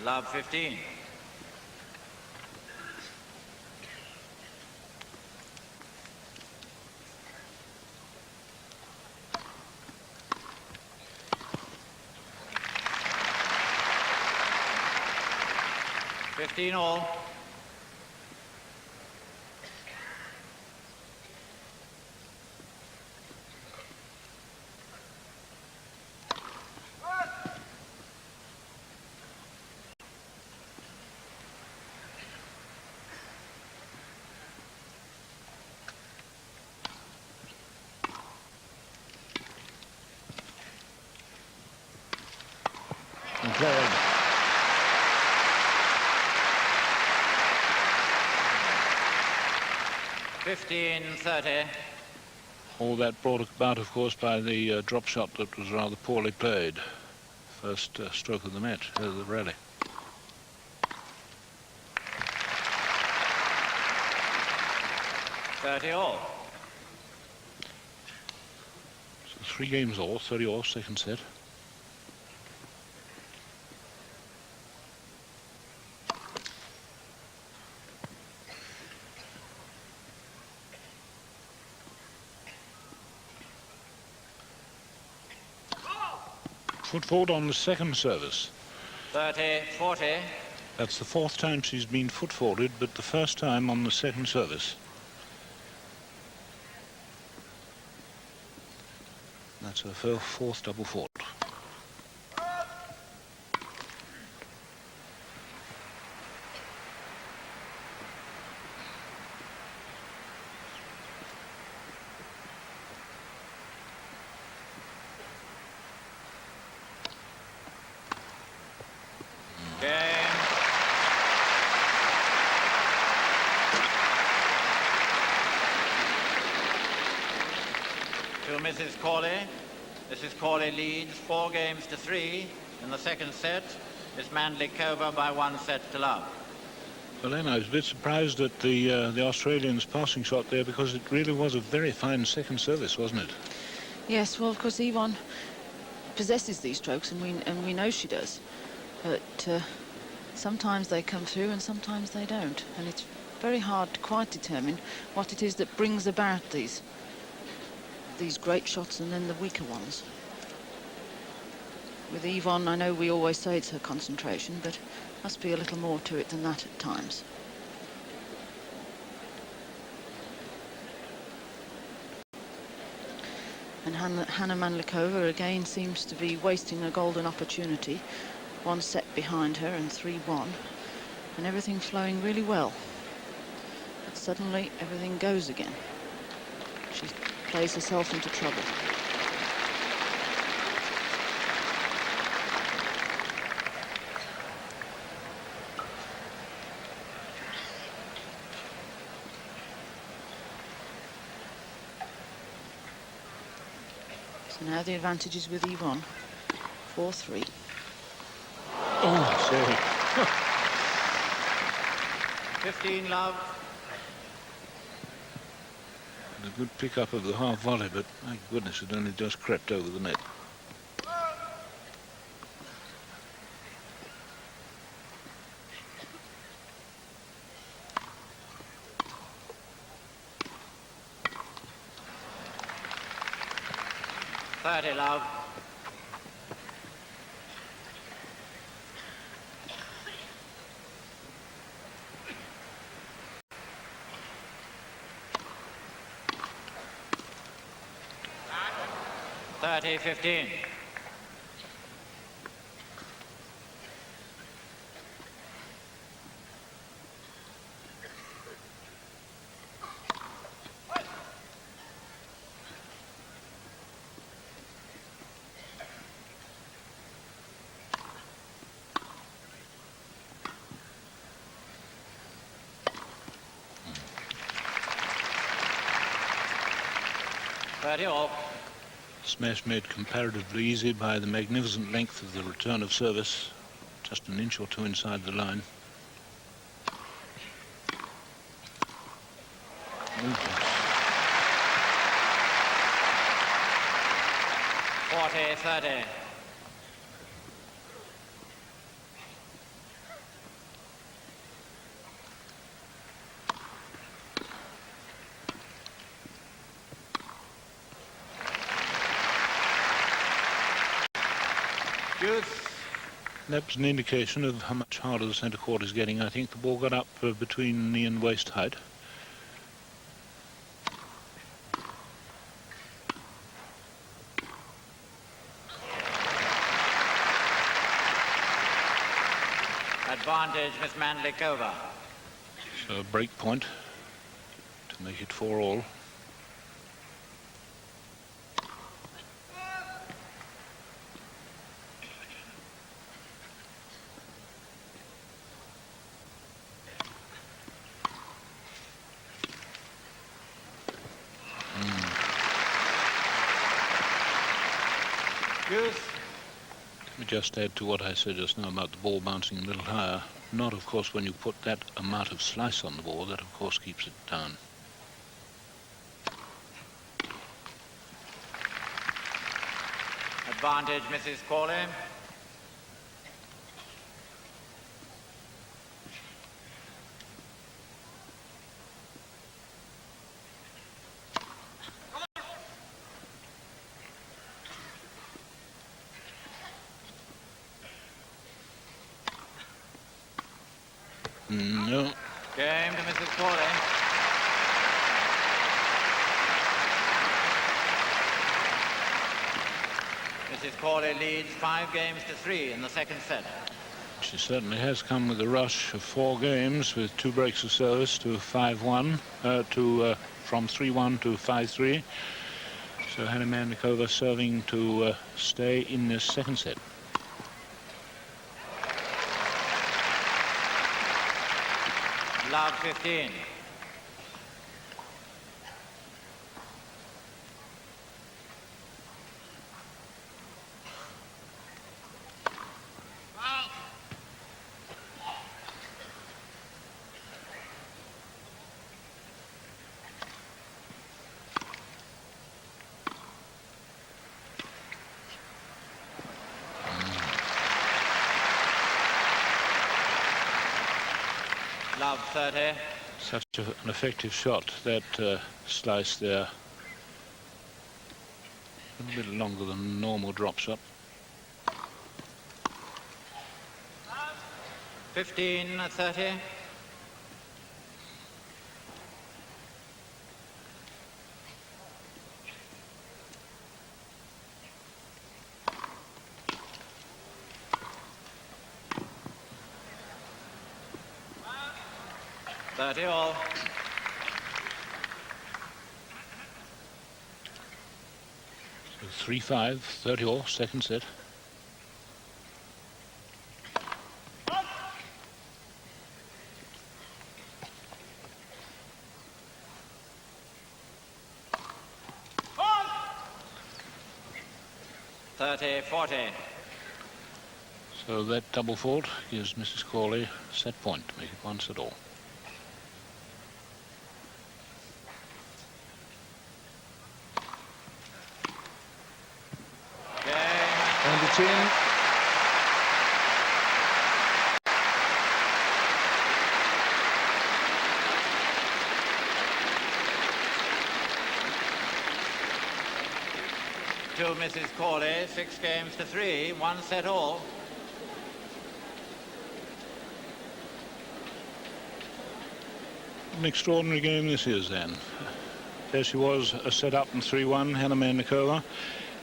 Love 15. All. 15-30. All that brought about, of course, by the drop shot that was rather poorly played. First stroke of the match, the rally. All. So 3 games all, 30 all, second set. Foot forward on the second service. 30-40. That's the 4th time she's been foot forwarded, but the first time on the second service. That's her 4th double fault. Mrs. Cawley. Mrs. Cawley leads 4-3 in the second set. Miss Mandlikova by 1 set to love. Well, then I was a bit surprised at the Australians' passing shot there, because it really was a very fine second service, wasn't it? Yes, well, of course, Evonne possesses these strokes, and we know she does. But sometimes they come through and sometimes they don't. And it's very hard to quite determine what it is that brings about these great shots and then the weaker ones. With Evonne, I know we always say it's her concentration, but must be a little more to it than that at times. And Hana Mandlikova again seems to be wasting a golden opportunity. 1 set behind her and 3-1, and everything flowing really well. But suddenly everything goes again. She plays herself into trouble. So now the advantage is with Evonne. 4-3. Oh, sorry. 15 love. A good pick-up of the half volley, but my goodness, it only just crept over the net. Love. $30-15. All. Smash made comparatively easy by the magnificent length of the return of service, just an inch or two inside the line. 40-30. That was an indication of how much harder the centre court is getting. I think the ball got up between knee and waist height. Advantage, Miss Mandlikova. So a break point to make it 4-all. Use. Let me just add to what I said just now about the ball bouncing a little higher. Not, of course, when you put that amount of slice on the ball. That, of course, keeps it down. Advantage, Mrs. Cawley. No. Game to Mrs. Cawley. Mrs. Cawley leads 5-3 in the second set. She certainly has come with a rush of 4 games with 2 breaks of service to 5-1, from 3-1 to 5-3. So Hana Mandlikova serving to stay in this second set. Love 15. Love 30. Such an effective shot, that slice there. A little bit longer than a normal drop shot. 15-30. All. So 3-5, 30 all, second set. So that double fault gives Mrs. Cawley set point, make it 1 set all. And it's in. To Mrs. Cawley, 6-3, 1 set all. An extraordinary game this is then. There she was, a set up and 3-1, Hana Mandlikova,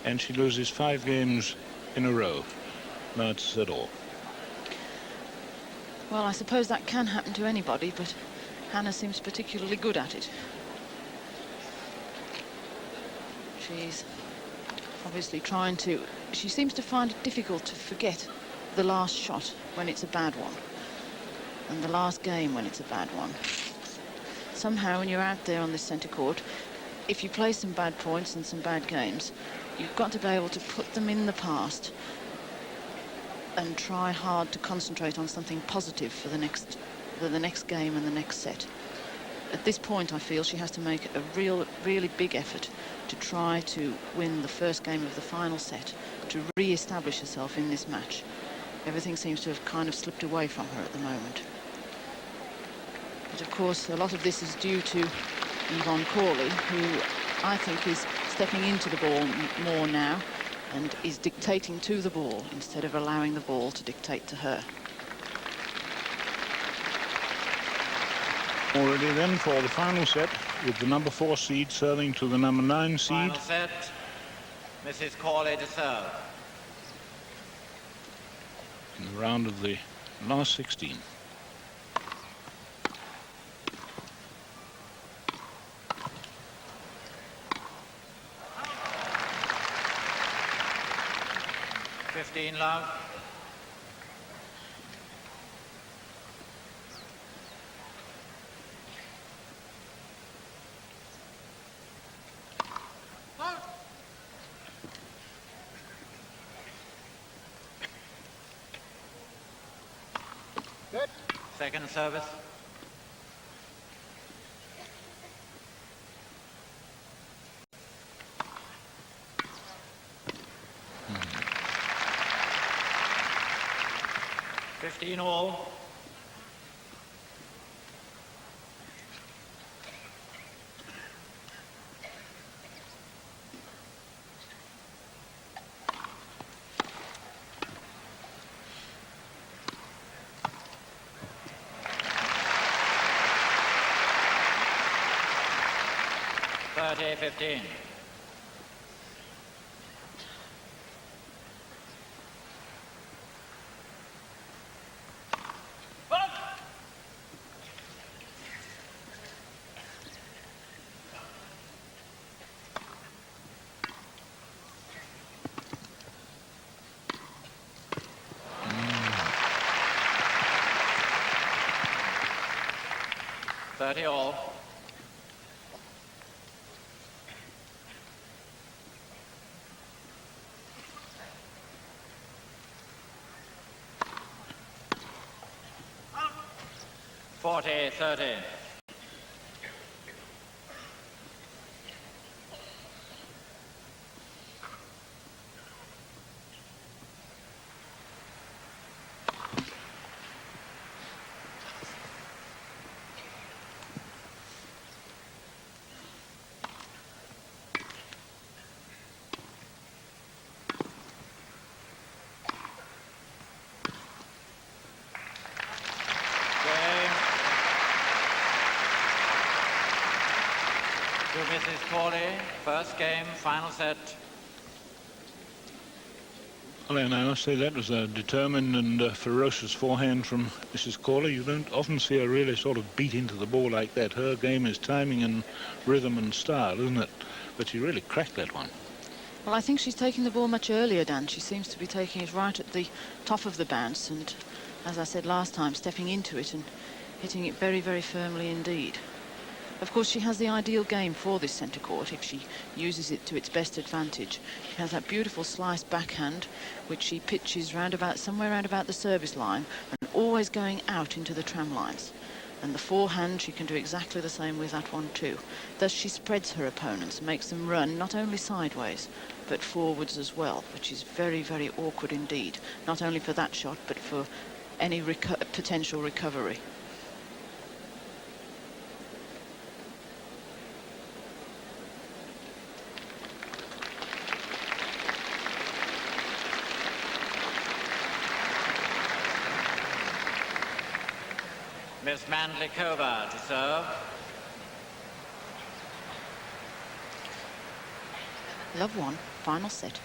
and she loses 5 games in a row. No, it's at all. Well, I suppose that can happen to anybody, but Hana seems particularly good at it. She's obviously trying to... She seems to find it difficult to forget the last shot when it's a bad one, and the last game when it's a bad one. Somehow, when you're out there on this centre court, if you play some bad points and some bad games, you've got to be able to put them in the past and try hard to concentrate on something positive for the next game and the next set. At this point, I feel she has to make a really big effort to try to win the first game of the final set, to re-establish herself in this match. Everything seems to have kind of slipped away from her at the moment. But of course, a lot of this is due to Evonne Cawley, who I think is stepping into the ball more now and is dictating to the ball instead of allowing the ball to dictate to her. Already then for the final set, with the number 4 seed serving to the number 9 seed. Final set, Mrs. Cawley to serve. In the round of the last 16. Love. Second service. Mm. 15 all. Thirty 15. Mm. 30 all. Forty 30. To Mrs. Cawley, first game, final set. Well, and I must say that was a determined and ferocious forehand from Mrs. Cawley. You don't often see her really sort of beat into the ball like that. Her game is timing and rhythm and style, isn't it? But she really cracked that one. Well, I think she's taking the ball much earlier, Dan. She seems to be taking it right at the top of the bounce and, as I said last time, stepping into it and hitting it very, very firmly indeed. Of course, she has the ideal game for this centre court if she uses it to its best advantage. She has that beautiful slice backhand, which she pitches somewhere round about the service line and always going out into the tram lines. And the forehand, she can do exactly the same with that one too. Thus, she spreads her opponents, makes them run not only sideways, but forwards as well, which is very, very awkward indeed. Not only for that shot, but for any potential recovery. Miss Mandlikova to serve. Love one, final set.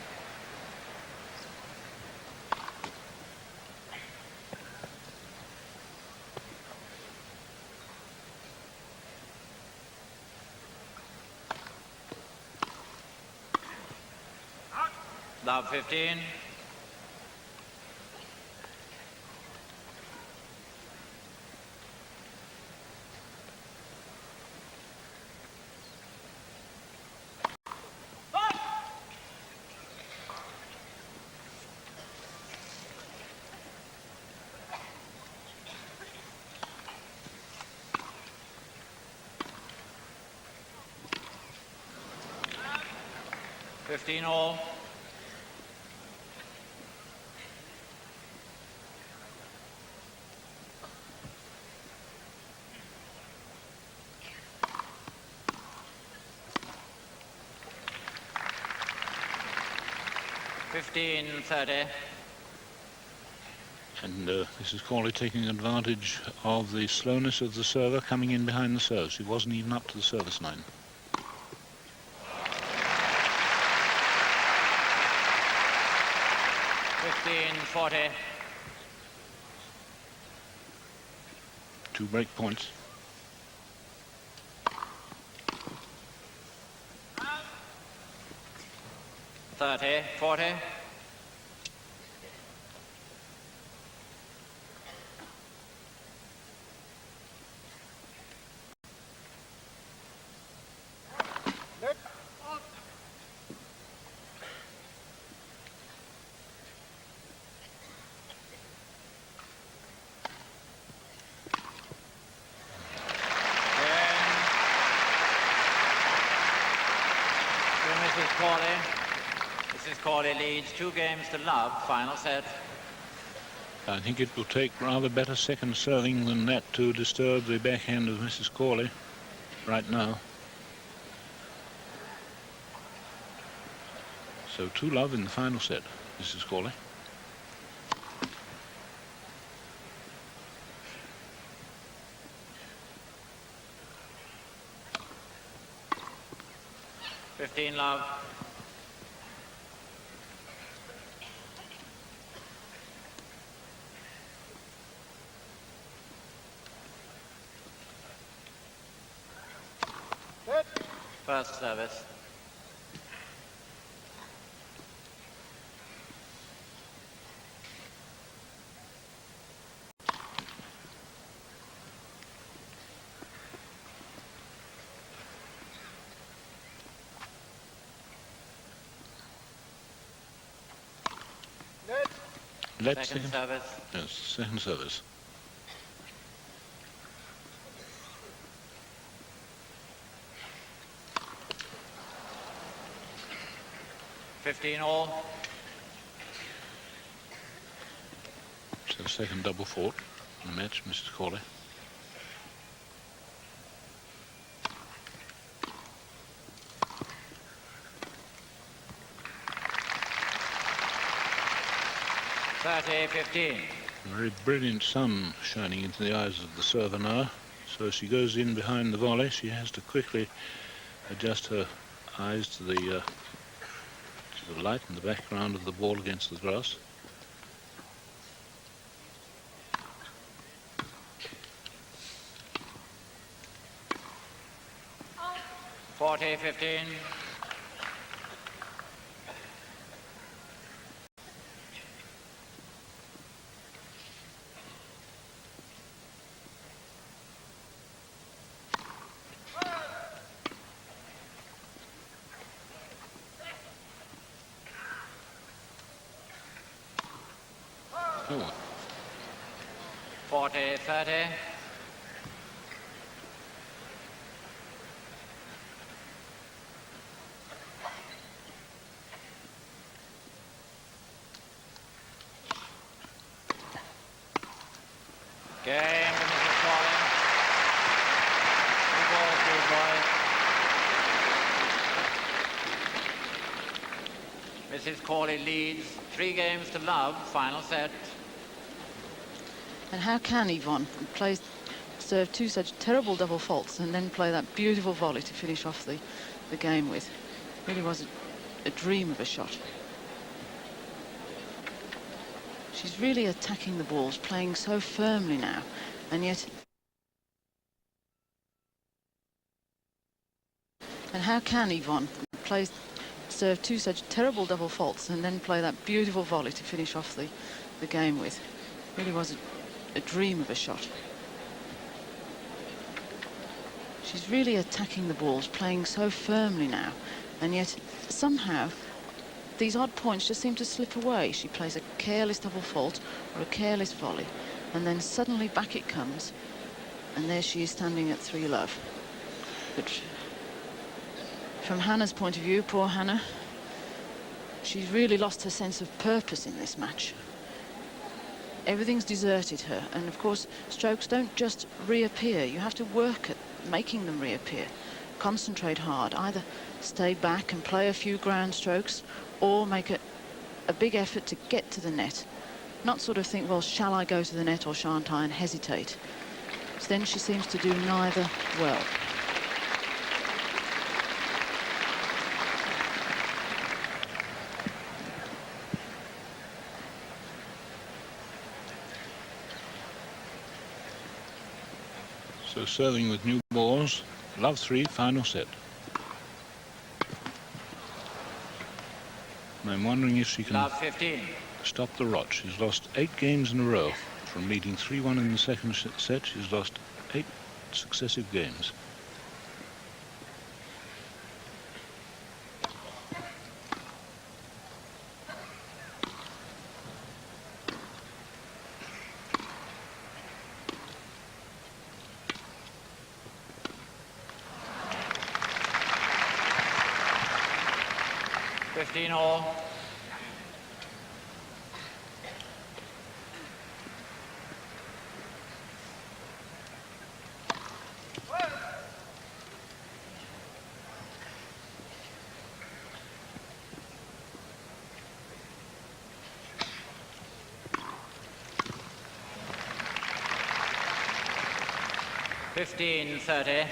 Love 15. Fifteen all. Fifteen 30. And this is Cawley taking advantage of the slowness of the server coming in behind the serve. She wasn't even up to the service line. Fifteen 40. 2 break points. 30 40. Cawley leads 2-0, final set. I think it will take rather better second serving than that to disturb the backhand of Mrs. Cawley right now. So 2-love in the final set, Mrs. Cawley. Love. First service. Second service. Yes, second service. All. So second double fault in the match, Mrs. Cawley. Very brilliant sun shining into the eyes of the server now. So as she goes in behind the volley, she has to quickly adjust her eyes to the light in the background of the ball against the grass. Oh. 40-15. Oh. 40-30. Game to Mrs. Cawley. 2 balls, 2 boys. Mrs. Cawley leads 3-0, final set. And how can Evonne serve 2 such terrible double faults and then play that beautiful volley to finish off the game with? Really was a dream of a shot. She's really attacking the balls, playing so firmly now, and yet... And how can Evonne serve 2 such terrible double faults and then play that beautiful volley to finish off the game with? Really was a dream of a shot. She's really attacking the balls, playing so firmly now, and yet somehow these odd points just seem to slip away. She plays a careless double fault or a careless volley, and then suddenly back it comes, and there she is standing at 3-love. But from Hana's point of view, poor Hana, she's really lost her sense of purpose in this match. Everything's deserted her, and of course strokes don't just reappear. You have to work at making them reappear. Concentrate hard, either stay back and play a few ground strokes or make a big effort to get to the net. Not sort of think, well, shall I go to the net or shan't I, and hesitate. So then she seems to do neither well. So serving with new balls, love 3, final set. And I'm wondering if she can Love 15. stop the rot. She's lost 8 games in a row. From leading 3-1 in the second set, she's lost 8 successive games. All. 15-30.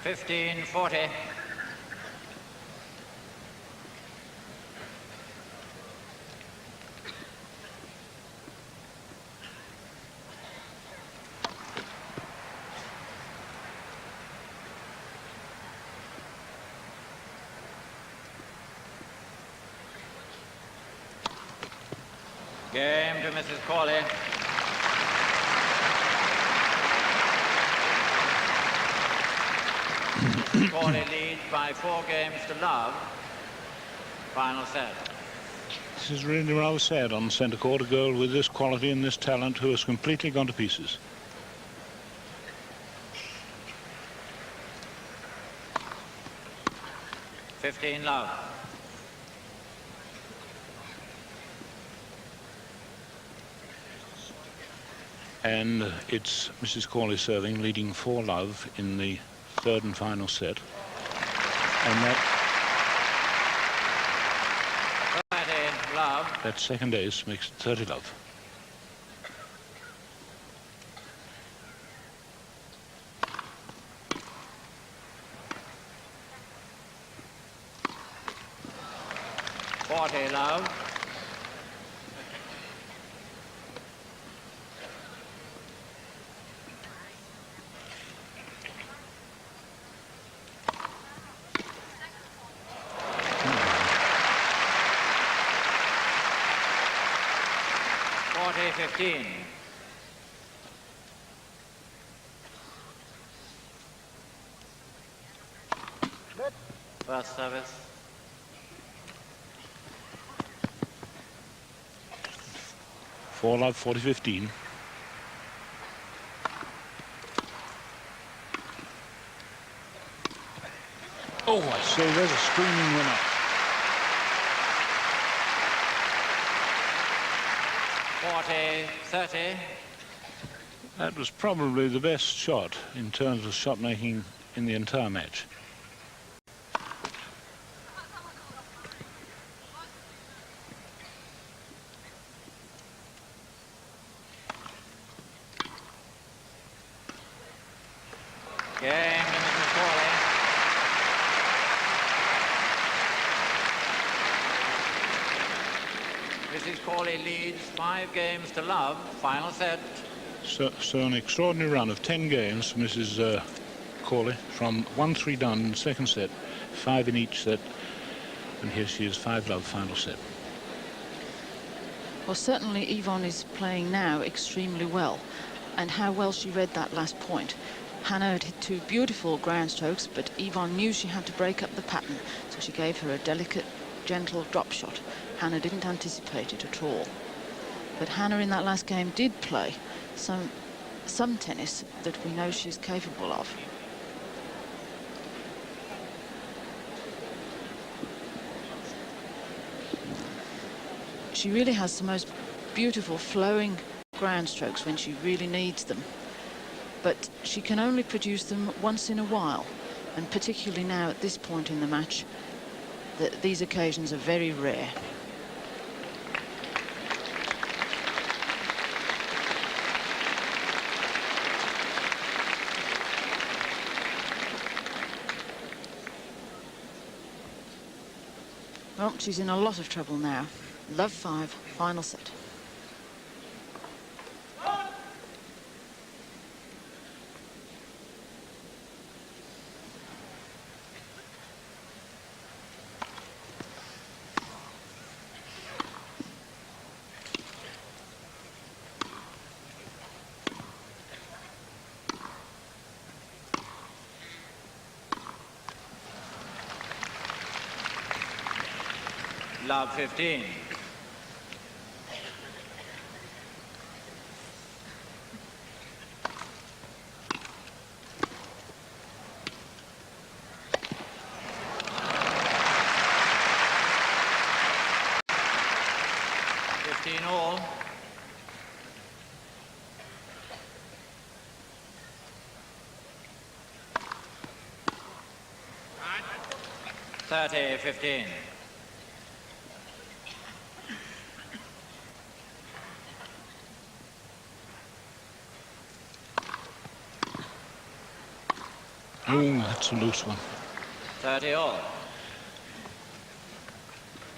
$15-40. Game to Mrs. Cawley. Cawley leads by 4 games to love. Final set. This is really rather sad on centre court, a girl with this quality and this talent who has completely gone to pieces. Love. And it's Mrs. Cawley serving, leading 4-love in the third and final set. And that second ace makes it 30-love. Love. $40-15. First service. Four love, 40-15. Oh, I say, there's a screaming winner. $40-30. That was probably the best shot in terms of shot making in the entire match. Game to Mrs. Cawley. Mrs. Cawley leads 5 games to love. Final set. So an extraordinary run of 10 games for Mrs. Cawley, from 1-3 down in the second set, 5 in each set, and here she is, 5-love final set. Well, certainly Evonne is playing now extremely well, and how well she read that last point. Hana had hit 2 beautiful ground strokes, but Evonne knew she had to break up the pattern, so she gave her a delicate, gentle drop shot. Hana didn't anticipate it at all. But Hana in that last game did play some tennis that we know she's capable of. She really has the most beautiful flowing ground strokes when she really needs them. But she can only produce them once in a while, and particularly now at this point in the match, these occasions are very rare. Well, she's in a lot of trouble now. Love 5, final set. Love 15. All. 30-15. Oh, that's a loose one. 30 all.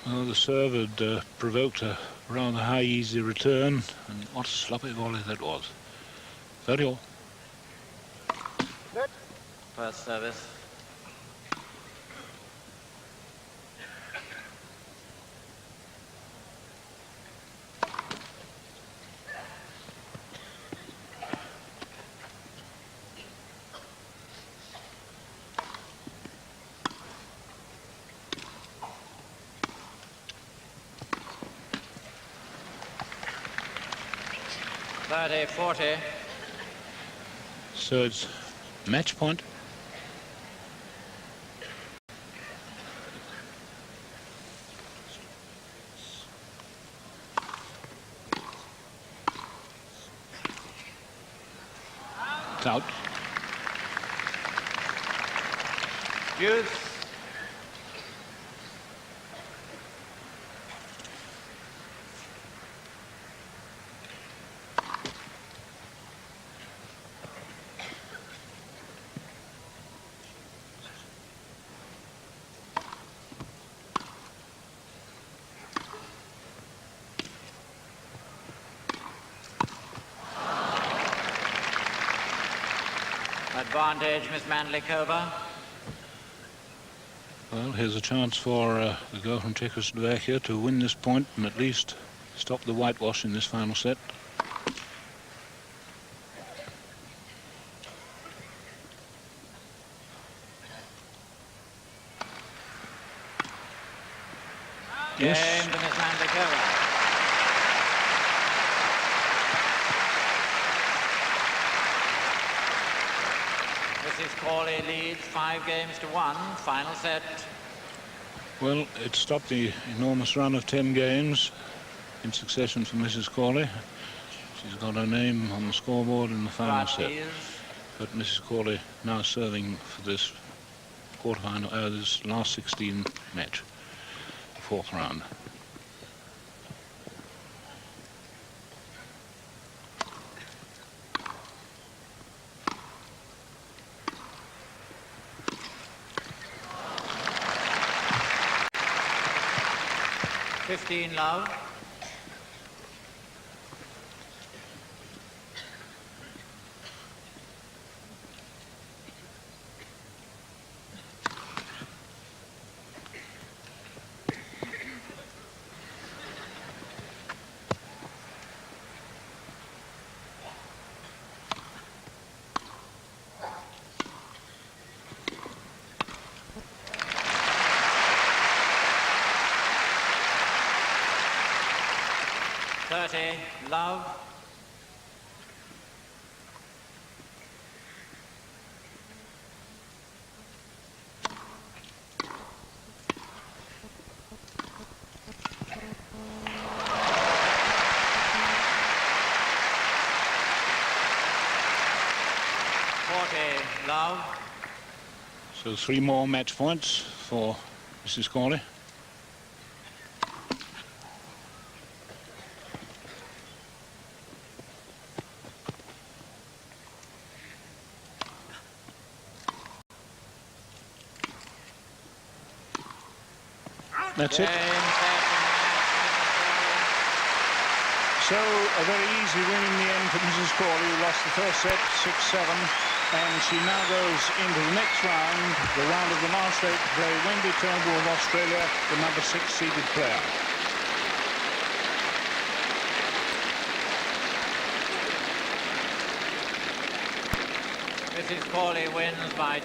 Well, the serve had provoked a rather high, easy return, and what a sloppy volley that was. 30 all. First service. Thirty, 40. So it's match point. It's out. Deuce. Advantage, Miss Mandlikova. Well, here's a chance for the girl from Czechoslovakia to win this point and at least stop the whitewash in this final set. Game Yes. to Miss Mandlikova. Mrs. Cawley leads 5-1, final set. Well, it stopped the enormous run of 10 games in succession for Mrs. Cawley. She's got her name on the scoreboard in the final set. But Mrs. Cawley now serving for this quarterfinal, this last 16 match, fourth round. Love. Love. Love. So 3 more match points for Mrs. Cawley. That's it. So a very easy win in the end for Mrs. Cawley, who lost the first set 6-7, and she now goes into the next round, the round of the last 8, to play Wendy Turnbull of Australia, the number 6 seeded player. Mrs. Cawley wins by